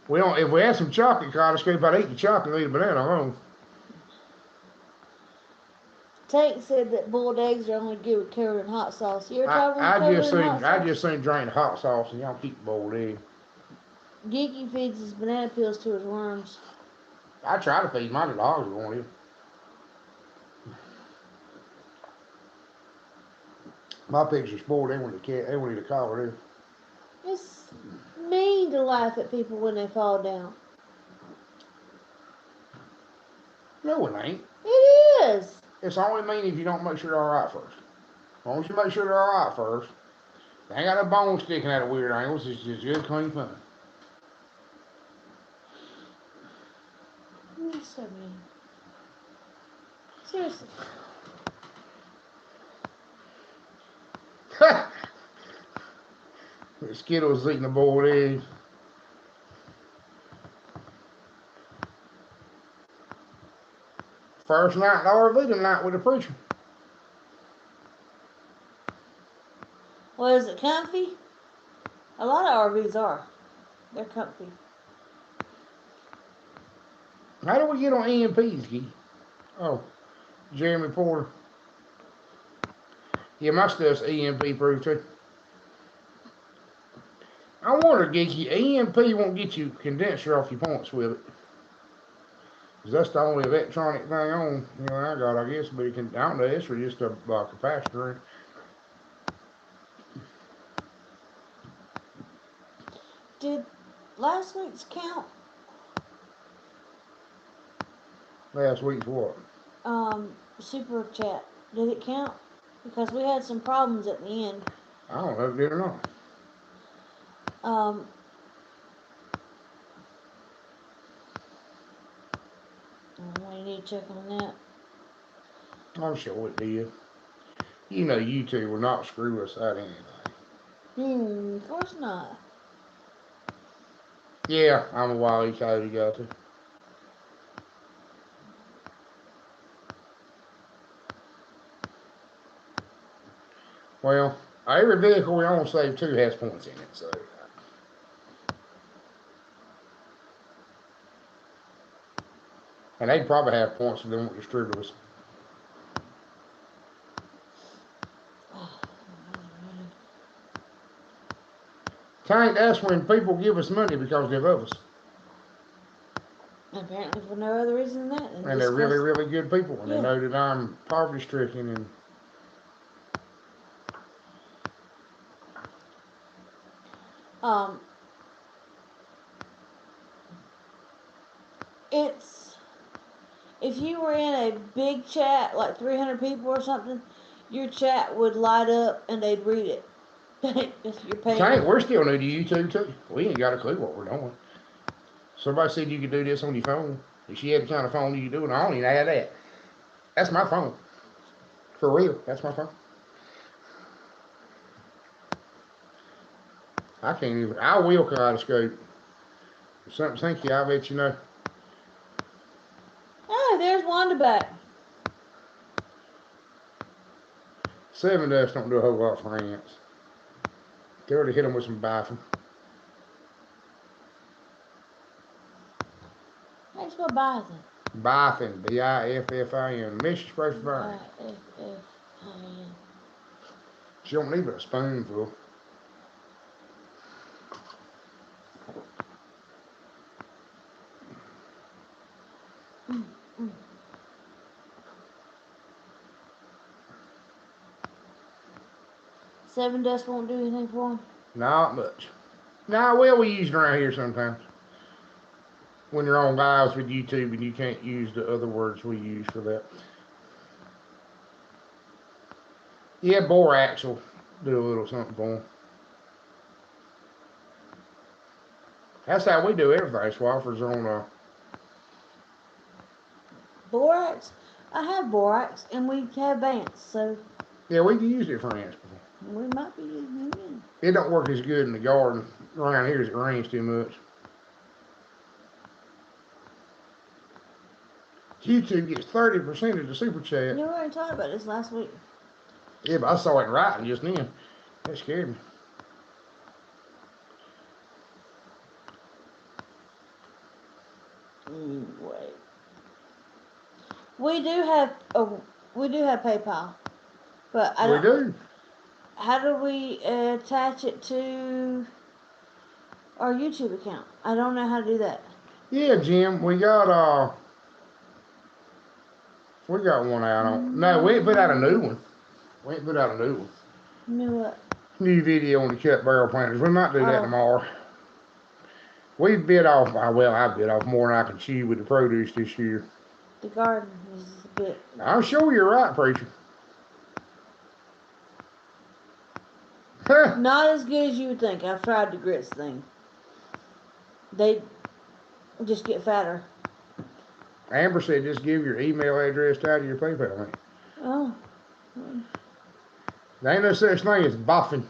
Speaker 1: We don't. If we had some chocolate, I'd escape out eat the chocolate and eat a banana alone.
Speaker 2: Tank said that boiled eggs are only good with covered in hot sauce. You ever tried one
Speaker 1: I
Speaker 2: covered
Speaker 1: just
Speaker 2: in
Speaker 1: seen
Speaker 2: hot sauce?
Speaker 1: I just seen drain the hot sauce and y'all keep boiled egg.
Speaker 2: Geeky feeds his banana peels to his worms.
Speaker 1: I try to feed mine to dogs if I want to. My pigs are spoiled. They want to eat a collar.
Speaker 2: It's mean to laugh at people when they fall down.
Speaker 1: No, it ain't.
Speaker 2: It is.
Speaker 1: It's only mean if you don't make sure they're all right first. As long as you make sure they're all right first, they ain't got no bones sticking out at weird angles. It's just good, clean fun.
Speaker 2: That's so mean. Seriously.
Speaker 1: The Skittles eating a boiled egg. First night in the RV tonight with the preacher.
Speaker 2: Well, is it comfy? A lot of RVs are. They're comfy.
Speaker 1: How do we get on EMPs, Gee? Oh, Jeremy Porter. Yeah, my stuff's EMP proof too. I wonder, Geeky, EMP won't get you condenser off your points with it. Cause that's the only electronic thing on, I got, I guess, but it can, I don't know, it's just a capacitor.
Speaker 2: Did last week's count?
Speaker 1: Last week's what?
Speaker 2: Super chat. Did it count? Because we had some problems at the end.
Speaker 1: I don't know if it did or not.
Speaker 2: I need to check on that.
Speaker 1: I'm sure it did. You know, YouTube will not screw us out of anything.
Speaker 2: Of course not.
Speaker 1: Yeah, I'm a Wild E. Coyote guy too. Well, every vehicle we own save 2 has points in it, so. And they probably have points if they won't distribute us. Tank, that's when people give us money because they love us.
Speaker 2: Apparently for no other reason than that.
Speaker 1: And they're really, really good people. And they know that I'm poverty stricken and
Speaker 2: it's, if you were in a big chat, like 300 people or something, your chat would light up and they'd read it. You're paying.
Speaker 1: We're still new to YouTube too. We ain't got a clue what we're doing. Somebody said you could do this on your phone. If she had the kind of phone you could do it, I don't even have that. That's my phone. For real, that's my phone. I can't even. I will kaleidoscope. If something thank you, I'll let you know.
Speaker 2: Oh, there's Wanda back.
Speaker 1: 7 Dust don't do a whole lot for ants. They already hit them with some biffin.
Speaker 2: How you spell bison?
Speaker 1: Biffin, B-I-F-F-I-N. Mrs. Spray for burn.
Speaker 2: B-I-F-F-I-N.
Speaker 1: She don't need but a spoonful.
Speaker 2: Seven Dust won't do anything for him?
Speaker 1: Not much. Nah, well, we use it around here sometimes. When you're on lives with YouTube and you can't use the other words we use for that. Yeah, borax will do a little something for them. That's how we do everything. Swaffers on
Speaker 2: Borax? I have borax and we have ants, so.
Speaker 1: Yeah, we've used it for ants before.
Speaker 2: We might be using it again.
Speaker 1: It don't work as good in the garden around here as it rains too much. YouTube gets 30% of the super chat.
Speaker 2: You already talked about this last week.
Speaker 1: Yeah, but I saw it in writing just then. That scared me.
Speaker 2: Wait. We do have PayPal, but I don't.
Speaker 1: We do.
Speaker 2: How do we attach it to our YouTube account? I don't know how to do that.
Speaker 1: Yeah, Jim, we got one out on. No, we ain't put out a new one. We ain't put out a new one.
Speaker 2: New what?
Speaker 1: New video on the cut barrel planters. We might do that tomorrow. We bit off. Well, I bit off more than I can chew with the produce this year.
Speaker 2: The garden is a bit.
Speaker 1: I'm sure you're right, preacher.
Speaker 2: Not as good as you would think. I've tried the grits thing. They just get fatter.
Speaker 1: Amber said just give your email address out of your PayPal link.
Speaker 2: Oh.
Speaker 1: There ain't no such thing as boffin.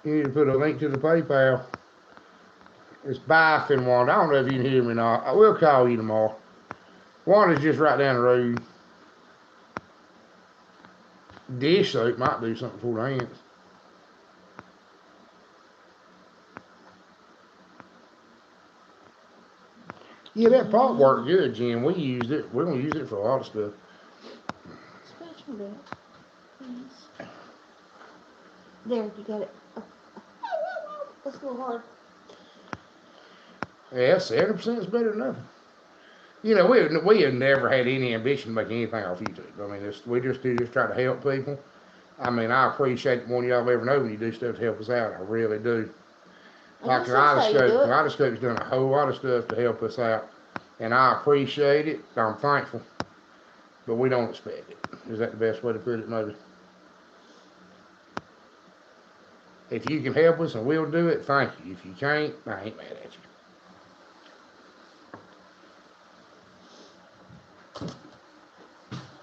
Speaker 1: You need to put a link to the PayPal. It's boffin, Wanda. I don't know if you can hear me or not. I will call you tomorrow. Wanda's just right down the road. Dish soap might do something for the ants. Yeah, that pot worked good, Jim. We used it. We're gonna use it for a lot of stuff.
Speaker 2: Special bit. There, you got it. That's a little hard.
Speaker 1: Yeah, 70% is better than nothing. You know, we have never had any ambition to make anything off YouTube. I mean, we just try to help people. I mean, I appreciate it more than y'all ever know when you do stuff to help us out. I really do. Like Kaleidoscope's done a whole lot of stuff to help us out, and I appreciate it. I'm thankful, but we don't expect it. Is that the best way to put it, maybe? If you can help us and we'll do it, thank you. If you can't, I ain't mad at you.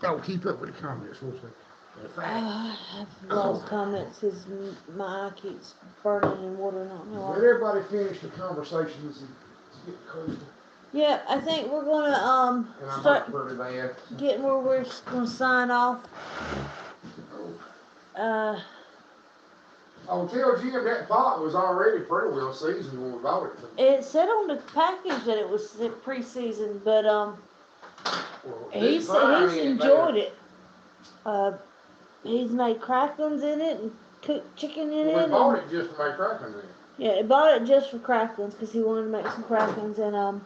Speaker 1: Oh, keep up with the comments. What's that?
Speaker 2: I've lost comments because my eye keeps burning and watering on.
Speaker 1: Let everybody finish the conversations and get closer.
Speaker 2: Yeah, I think we're gonna start getting where we're gonna sign off.
Speaker 1: Oh, tell Jim that pot was already pretty well seasoned when we bought it.
Speaker 2: It said on the package that it was pre-seasoned, but he's enjoyed it. He's made cracklings in it and cooked chicken in it.
Speaker 1: We bought it just to make cracklings in it.
Speaker 2: Yeah, he bought it just for cracklings because he wanted to make some cracklings and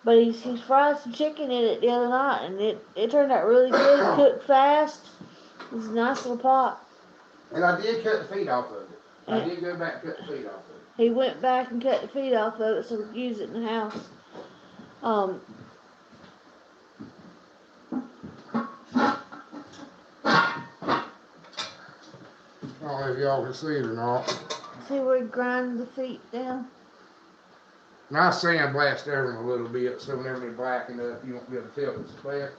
Speaker 2: but he fried some chicken in it the other night and it turned out really good. Cooked fast. It was a nice little pot.
Speaker 1: And I did cut the feet off of it. I did go back and cut the feet off of it.
Speaker 2: He went back and cut the feet off of it so we could use it in the house.
Speaker 1: I don't know if y'all can see it or not.
Speaker 2: See where he grinded the feet down?
Speaker 1: And I sandblast them a little bit so whenever they're blackened up, you won't be able to tell it's bad.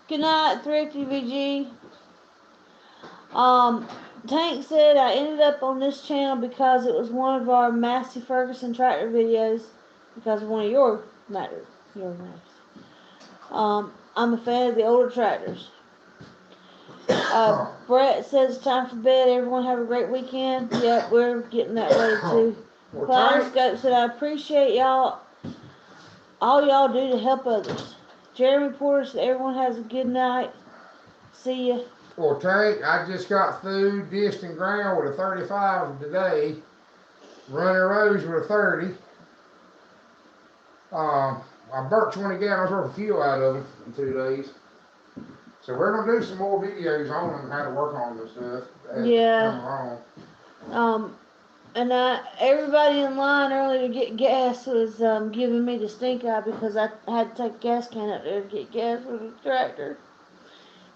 Speaker 2: Good night, Thrifty VG. Tank said I ended up on this channel because it was one of our Massey Ferguson tractor videos, because of one of your matters. I'm a fan of the older tractors. Brett says it's time for bed. Everyone have a great weekend. Yep, we're getting that way too. Kaleidoscope said I appreciate y'all, all y'all do to help others. Jeremy Porter said everyone has a good night. See ya.
Speaker 1: Well, Tank, I just got food dished and ground with a 35 today. Running rows with a 30. I burnt 20 gallons worth of fuel out of them in 2 days. So we're gonna do some more videos on them, how to work on this stuff.
Speaker 2: Yeah. And everybody in line earlier to get gas was giving me the stink eye because I had to take a gas can up there to get gas for the tractor.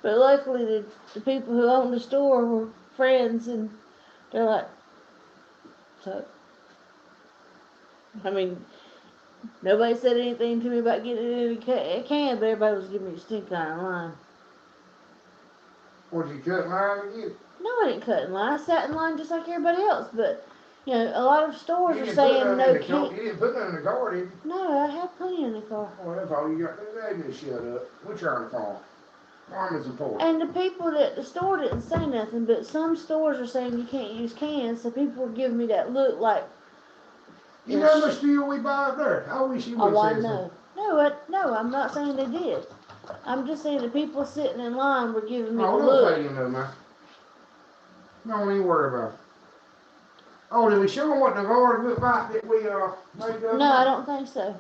Speaker 2: But luckily the people who owned the store were friends, and they're like, so, I mean, nobody said anything to me about getting it in a can, but everybody was giving me the stink eye in line.
Speaker 1: What, did you cut in line again?
Speaker 2: No, I didn't cut in line. I sat in line just like everybody else, but you know, a lot of stores are saying no can.
Speaker 1: You didn't put none in the car, did you?
Speaker 2: No, I have plenty in the car.
Speaker 1: Well, that's all you got to do. They just shut up. We're trying to farm. Farm is important.
Speaker 2: And the people at the store didn't say nothing, but some stores are saying you can't use cans, so people were giving me that look like.
Speaker 1: You know how much fuel we buy up there? I wish you would have said
Speaker 2: something. No, I'm not saying they did. I'm just saying the people sitting in line were giving me the look.
Speaker 1: Don't pay you no man. Don't even worry about it. Oh, did we show them what the garden looked like that we made up?
Speaker 2: No, I don't think so.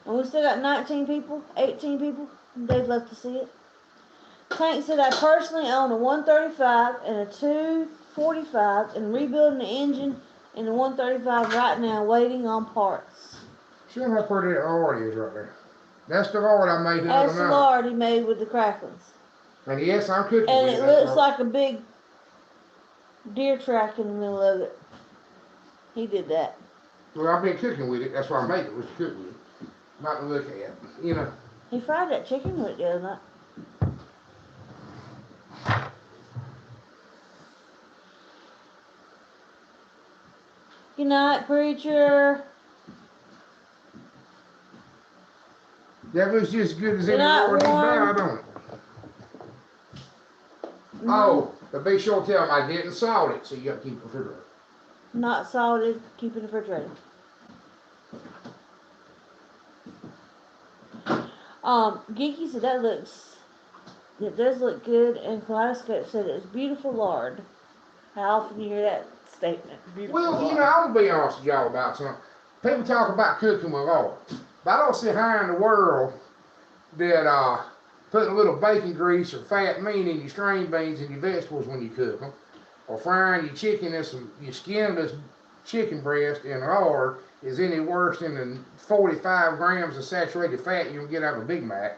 Speaker 2: And we still got 19 people, 18 people. They'd love to see it. Tank said I personally own a 135 and a 245 and rebuilding the engine in the 135 right now, waiting on parts.
Speaker 1: Show them how pretty that lard is right there. That's the lard I made the other night.
Speaker 2: That's the lard he made with the cracklings.
Speaker 1: And yes, I'm cooking
Speaker 2: and
Speaker 1: with it.
Speaker 2: And it looks like a big deer track in the middle of it. He did that.
Speaker 1: Well, I've been cooking with it. That's why I made it, was to cook with it. Not to look at, you know.
Speaker 2: He fried that chicken with it the other night. Good night, preacher.
Speaker 1: That looks just as good as any lard you buy, don't it? Oh, but be sure to tell them I didn't salt it, so you got to keep it refrigerated.
Speaker 2: Not salted, keep it in the refrigerator. Geeky said that does look good, and Kaleidoscope said it's beautiful lard. How often do you hear that statement? Beautiful lard.
Speaker 1: You know, I'm going to be honest with y'all about something. People talk about cooking with lard, but I don't see how in the world that putting a little bacon grease or fat meat in your string beans and your vegetables when you cook them, or frying your chicken and your skinless chicken breast in lard is any worse than the 45 grams of saturated fat you'll get out of a Big Mac.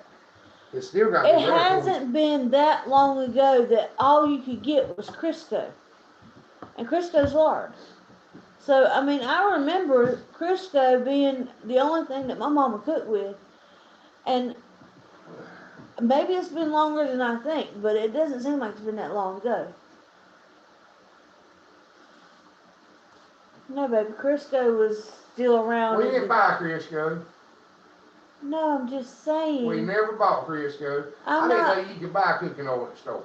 Speaker 1: It's still got. It
Speaker 2: hasn't been that long ago that all you could get was Crisco, and Crisco's lard. So I mean, I remember Crisco being the only thing that my mama cooked with, and maybe it's been longer than I think, but it doesn't seem like it's been that long ago. No, baby, Crisco was still around.
Speaker 1: We didn't buy Crisco.
Speaker 2: No, I'm just saying.
Speaker 1: We never bought Crisco. I didn't know you could buy cooking oil at the store.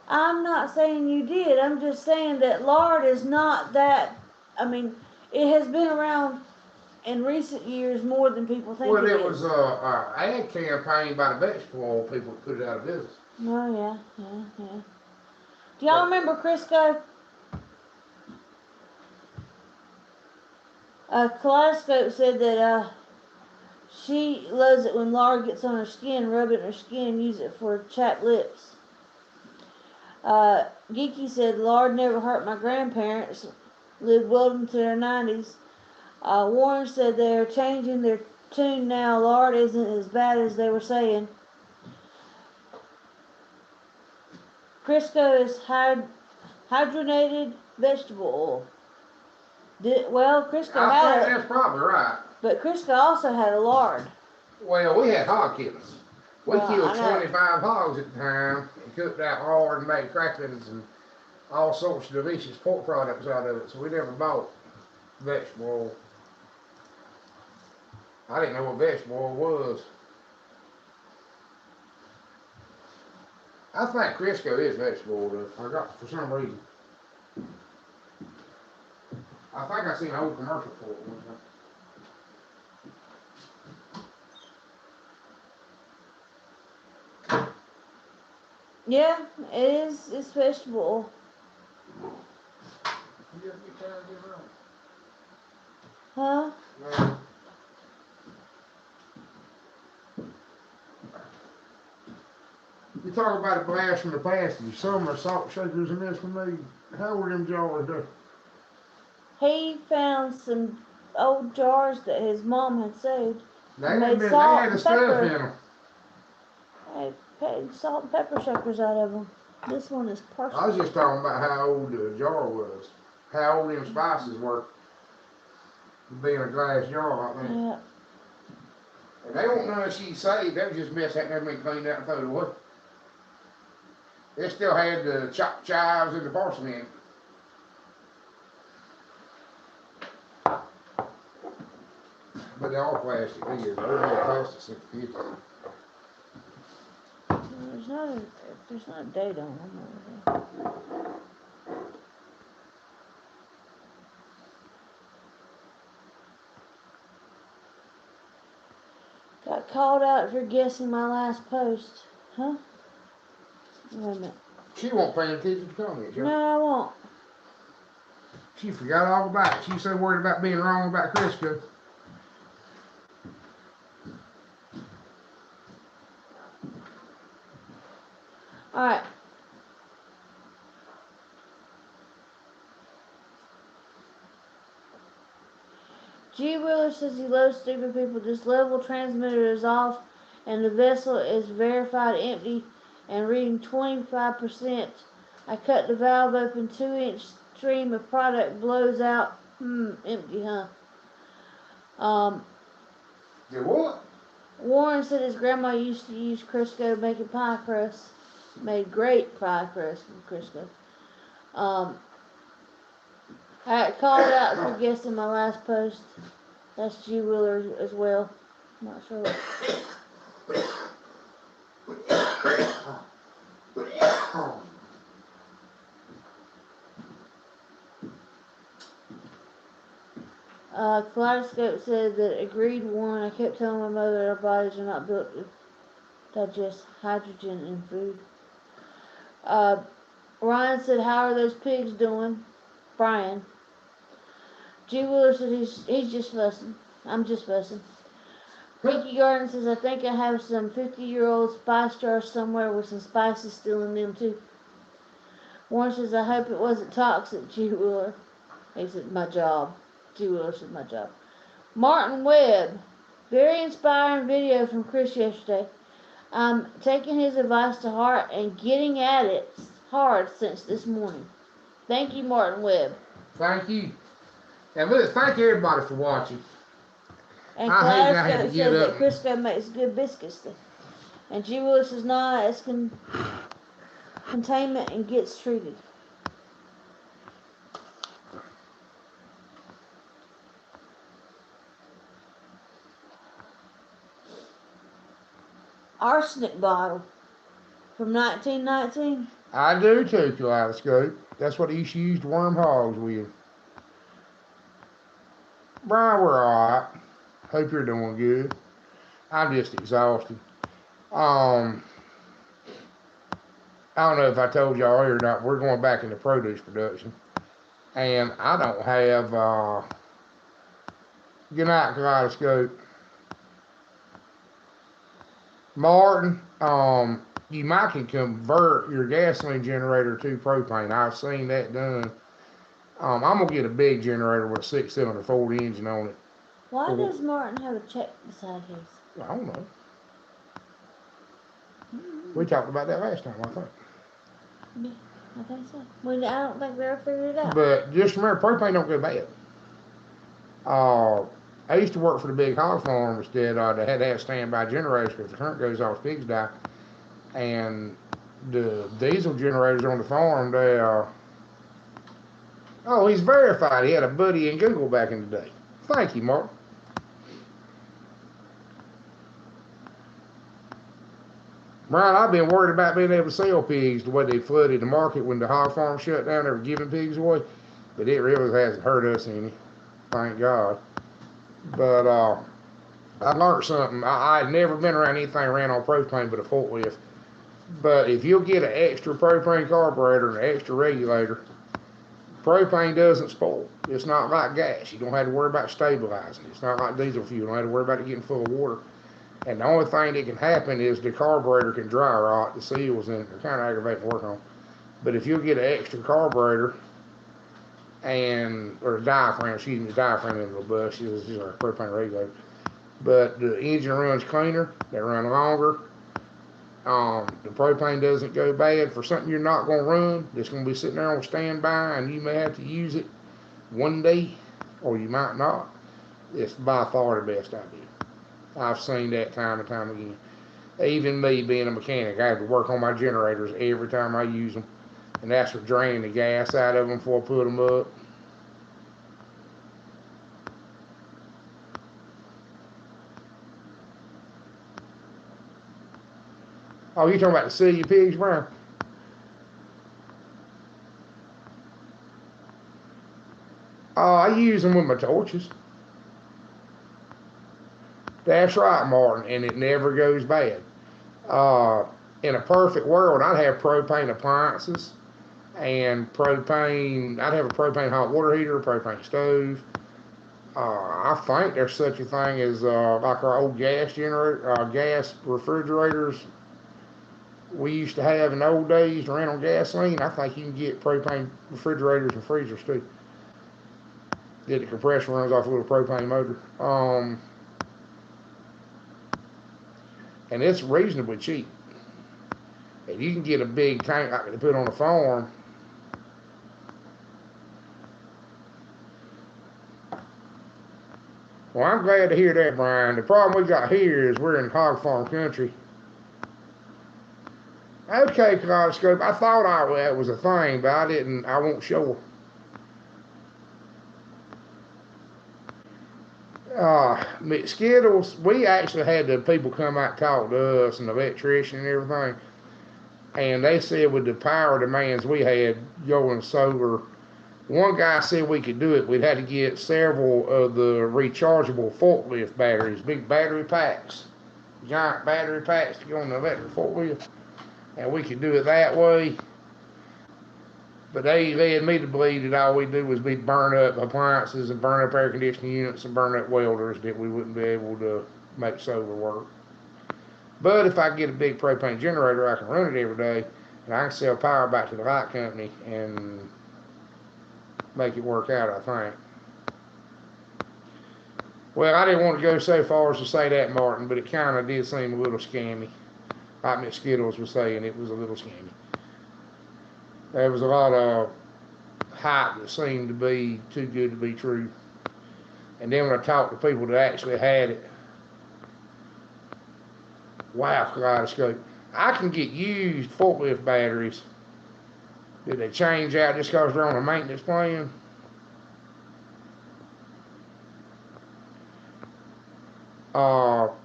Speaker 2: I'm not saying you did. I'm just saying that lard is not that. I mean, it has been around in recent years more than people think.
Speaker 1: Well, it was an ad campaign by the vegetable oil people to put it out of business.
Speaker 2: Oh, yeah. Do y'all remember Crisco? Kaleidoscope said that she loves it when lard gets on her skin, rub it in her skin, use it for chapped lips. Geeky said, Lord never hurt my grandparents. Lived well into their 90s. Warren said they're changing their tune now. Lard isn't as bad as they were saying. Crisco is hydrogenated vegetable oil. Crisco
Speaker 1: I
Speaker 2: had
Speaker 1: think
Speaker 2: it,
Speaker 1: that's probably right.
Speaker 2: but Crisco also had a lard.
Speaker 1: Well, we had hog killings. We
Speaker 2: Well,
Speaker 1: killed
Speaker 2: I know.
Speaker 1: 25 hogs at the time and cooked that hard and made cracklings and all sorts of delicious pork products out of it. So we never bought vegetable oil. I didn't know what vegetable oil was. I think Crisco is vegetable oil though. I got for some reason. I think I seen an old commercial for it one time.
Speaker 2: Yeah, it is. It's vegetable oil.
Speaker 1: You ever get tired of getting wrong?
Speaker 2: Huh?
Speaker 1: No. You talk about a blast from the past. Some are salt shakers and this for me. How were them jars there?
Speaker 2: He found some old jars that his mom had saved.
Speaker 1: They
Speaker 2: And
Speaker 1: had,
Speaker 2: made
Speaker 1: been, they
Speaker 2: salt
Speaker 1: had the
Speaker 2: and
Speaker 1: stuff
Speaker 2: pepper.
Speaker 1: in them.
Speaker 2: I made salt and pepper shakers out of them. This one is
Speaker 1: I was
Speaker 2: parsley.
Speaker 1: just talking about how old the jar was. How old them spices were. Being a glass jar like that.
Speaker 2: Yeah.
Speaker 1: And they won't know she saved. That was just mess that never been cleaned out and thrown away. They still had the chopped chives and the parsley in it. But they're all plastic. They get original plastic since the 50s.
Speaker 2: There's not a date on them. Got called out for guessing my last post. Huh? Wait a minute.
Speaker 1: She won't pay attention to comments, y'all.
Speaker 2: No, I won't.
Speaker 1: She forgot all about it. She's so worried about being wrong about Crisco.
Speaker 2: Alright. G. Wheeler says he loves stupid people. This level transmitter is off and the vessel is verified empty and reading 25%. I cut the valve open, 2-inch stream of product blows out. Empty, huh?
Speaker 1: Did what?
Speaker 2: Warren said his grandma used to use Crisco making pie crust. Made great pie crust from Crisco. I got called out for guessing my last post. That's G. Wheeler as well. I'm not sure. Kaleidoscope said that agreed Warren. I kept telling my mother our bodies are not built to digest hydrogen in food. Ryan said, how are those pigs doing? Brian. G. Wheeler said he's just fussing. I'm just fussing. Pinky Garden says, I think I have some 50-year-old spice jars somewhere with some spices still in them too. Warren says, I hope it wasn't toxic, G. Wheeler. He said, my job. G. Wheeler said, my job. Martin Webb. Very inspiring video from Chris yesterday. I'm taking his advice to heart and getting at it hard since this morning. Thank you, Martin Webb.
Speaker 1: Thank you. And look, thank everybody for watching.
Speaker 2: And
Speaker 1: I hate that I had to
Speaker 2: Clasco
Speaker 1: get
Speaker 2: said that
Speaker 1: up.
Speaker 2: Crisco makes good biscuits. And G. Willis says, nah, it's containment and gets treated. Arsenic bottle from 1919.
Speaker 1: I do too, Kaleidoscope. That's what he used to use to worm hogs with. Brian, we're alright. Hope you're doing good. I'm just exhausted. I don't know if I told y'all earlier or not, we're going back into produce production. And I don't have, good night, Kaleidoscope. Martin, you might can convert your gasoline generator to propane. I've seen that done. I'm gonna get a big generator with a 6-cylinder Ford engine on it.
Speaker 2: Why does Martin have a check beside his?
Speaker 1: I don't know. We talked about that last time, I think.
Speaker 2: Yeah, I think so. I don't think they ever figured it out.
Speaker 1: But just remember, propane don't go bad. I used to work for the big hog farms that they had to have standby generators because the current goes off, pigs die. And the diesel generators on the farm, oh, he's verified. He had a buddy in Google back in the day. Thank you, Mark. Brian, I've been worried about being able to sell pigs the way they flooded the market when the hog farm shut down. They were giving pigs away, but it really hasn't hurt us any. Thank God. But I learned something. I had never been around anything ran on propane but a forklift. But if you'll get an extra propane carburetor and an extra regulator, propane doesn't spoil. It's not like gas. You don't have to worry about stabilizing. It's not like diesel fuel. You don't have to worry about it getting full of water. And the only thing that can happen is the carburetor can dry rot. The seals in it are kind of aggravating to work on. But if you'll get an extra carburetor or a diaphragm, the diaphragm in the bus is just a propane regulator. But the engine runs cleaner, they run longer. The propane doesn't go bad for something you're not going to run. It's going to be sitting there on standby, and you may have to use it one day, or you might not. It's by far the best idea. I've seen that time and time again. Even me being a mechanic, I have to work on my generators every time I use them, and that's for draining the gas out of them before I put them up. Oh, you talking about the silly pigs, Brian? I use them with my torches. That's right, Martin, and it never goes bad. In a perfect world, I'd have propane appliances and propane. I'd have a propane hot water heater, a propane stove. I think there's such a thing as like our old gas refrigerators we used to have in the old days to run on gasoline. I think you can get propane refrigerators and freezers too. That the compressor runs off a little propane motor. And it's reasonably cheap. And you can get a big tank like they put on a farm. Well, I'm glad to hear that, Brian. The problem we got here is we're in hog farm country. Okay, Kaleidoscope, I thought that was a thing, but I won't show Skittles, we actually had the people come out and talk to us and the electrician and everything. And they said with the power demands we had going solar, one guy said we could do it. We'd have to get several of the rechargeable forklift batteries, big battery packs, giant battery packs to go on the electric forklift. And we could do it that way. But they had me to believe that all we do was be burn up appliances and burn up air conditioning units and burn up welders, that we wouldn't be able to make solar work. But if I get a big propane generator, I can run it every day, and I can sell power back to the light company and make it work out, I think. Well, I didn't want to go so far as to say that, Martin, but it kind of did seem a little scammy. Like Miss Skittles was saying, it was a little scammy. There was a lot of hype that seemed to be too good to be true. And then when I talked to people that actually had it, wow, Kaleidoscope. I can get used forklift batteries that they change out just because they're on a maintenance plan.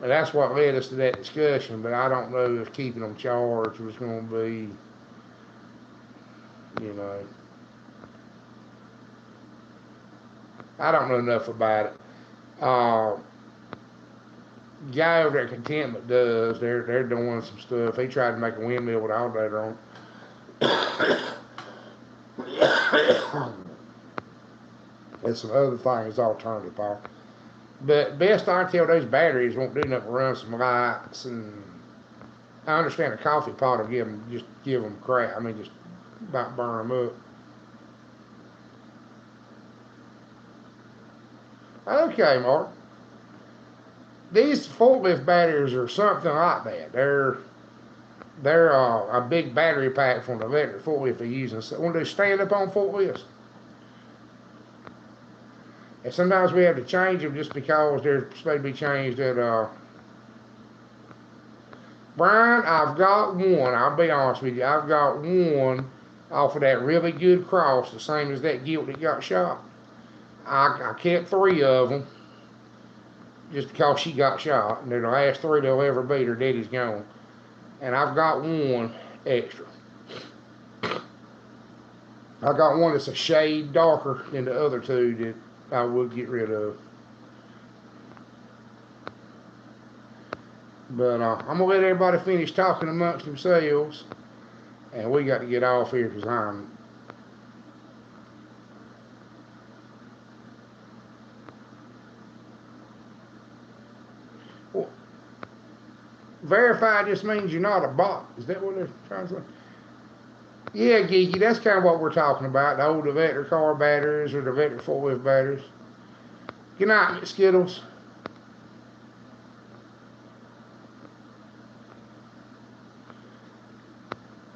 Speaker 1: And that's what led us to that discussion, but I don't know if keeping them charged was going to be, I don't know enough about it. Guy over at Contentment does. They're doing some stuff. He tried to make a windmill with an alternator on. And some other things, alternative power. But best I can tell, those batteries won't do nothing but run some lights and I understand a coffee pot will just give them crap. I mean, just about burn them up. Okay, Mark. These forklift batteries are something like that. They're a big battery pack from the electric forklift they're using. So when they stand up on forklifts, and sometimes we have to change them just because they're supposed to be changed at Brian, I've got one. I'll be honest with you. I've got one off of that really good cross, the same as that gilt that got shot. I kept 3 of them just because she got shot, and they're the last 3 they'll ever beat. Her daddy's gone, and I've got one extra. I got one that's a shade darker than the other 2 that I would get rid of. But I'm gonna let everybody finish talking amongst themselves, and we got to get off here because I'm. Well, verified just means you're not a bot. Is that what they're trying to say? Yeah, Geeky, that's kind of what we're talking about. The old Vector car batteries or the Vector 4-wheel batteries. Good night, Miss Skittles.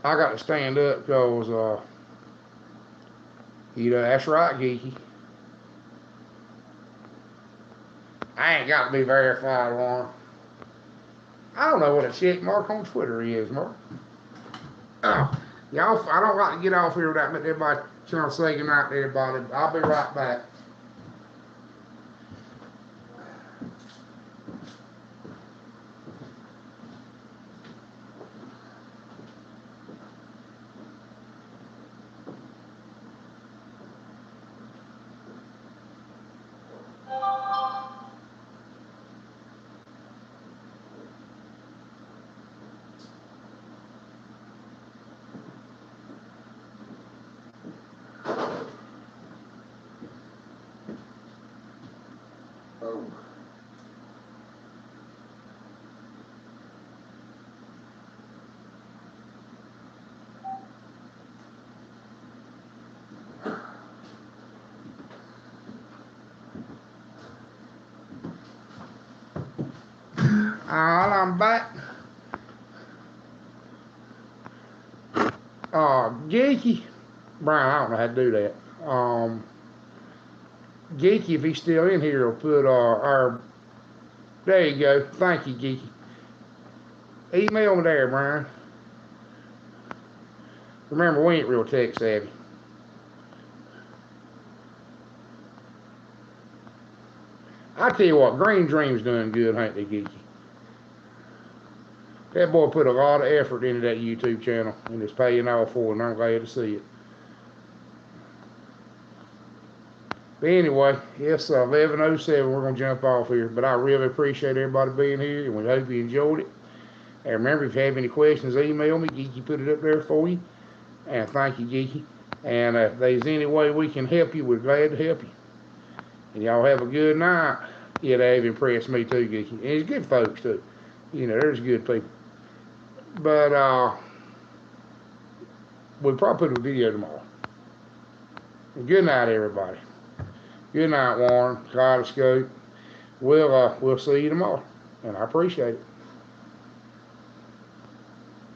Speaker 1: I got to stand up because, that's right, Geeky. I ain't got to be verified, Warren. I don't know what a check mark on Twitter is, Mark. Oh, y'all, I don't like to get off here without letting everybody trying to say goodnight to everybody. I'll be right back. Oh. I'm back. Geeky. Brian, I don't know how to do that. Geeky, if he's still in here, will put our. There you go. Thank you, Geeky. Email me there, Brian. Remember, we ain't real tech savvy. I tell you what, Green Dream's doing good, ain't they, Geeky? That boy put a lot of effort into that YouTube channel, and it's paying off for it, and I'm glad to see it. But anyway, it's 11:07. We're going to jump off here. But I really appreciate everybody being here, and we hope you enjoyed it. And remember, if you have any questions, email me. Geeky put it up there for you. And thank you, Geeky. And if there's any way we can help you, we're glad to help you. And y'all have a good night. Yeah, they've impressed me too, Geeky. And it's good folks too. There's good people. But we'll probably put a video tomorrow. Good night, everybody. Good night, Warren. Kaleidoscope. We'll see you tomorrow, and I appreciate it.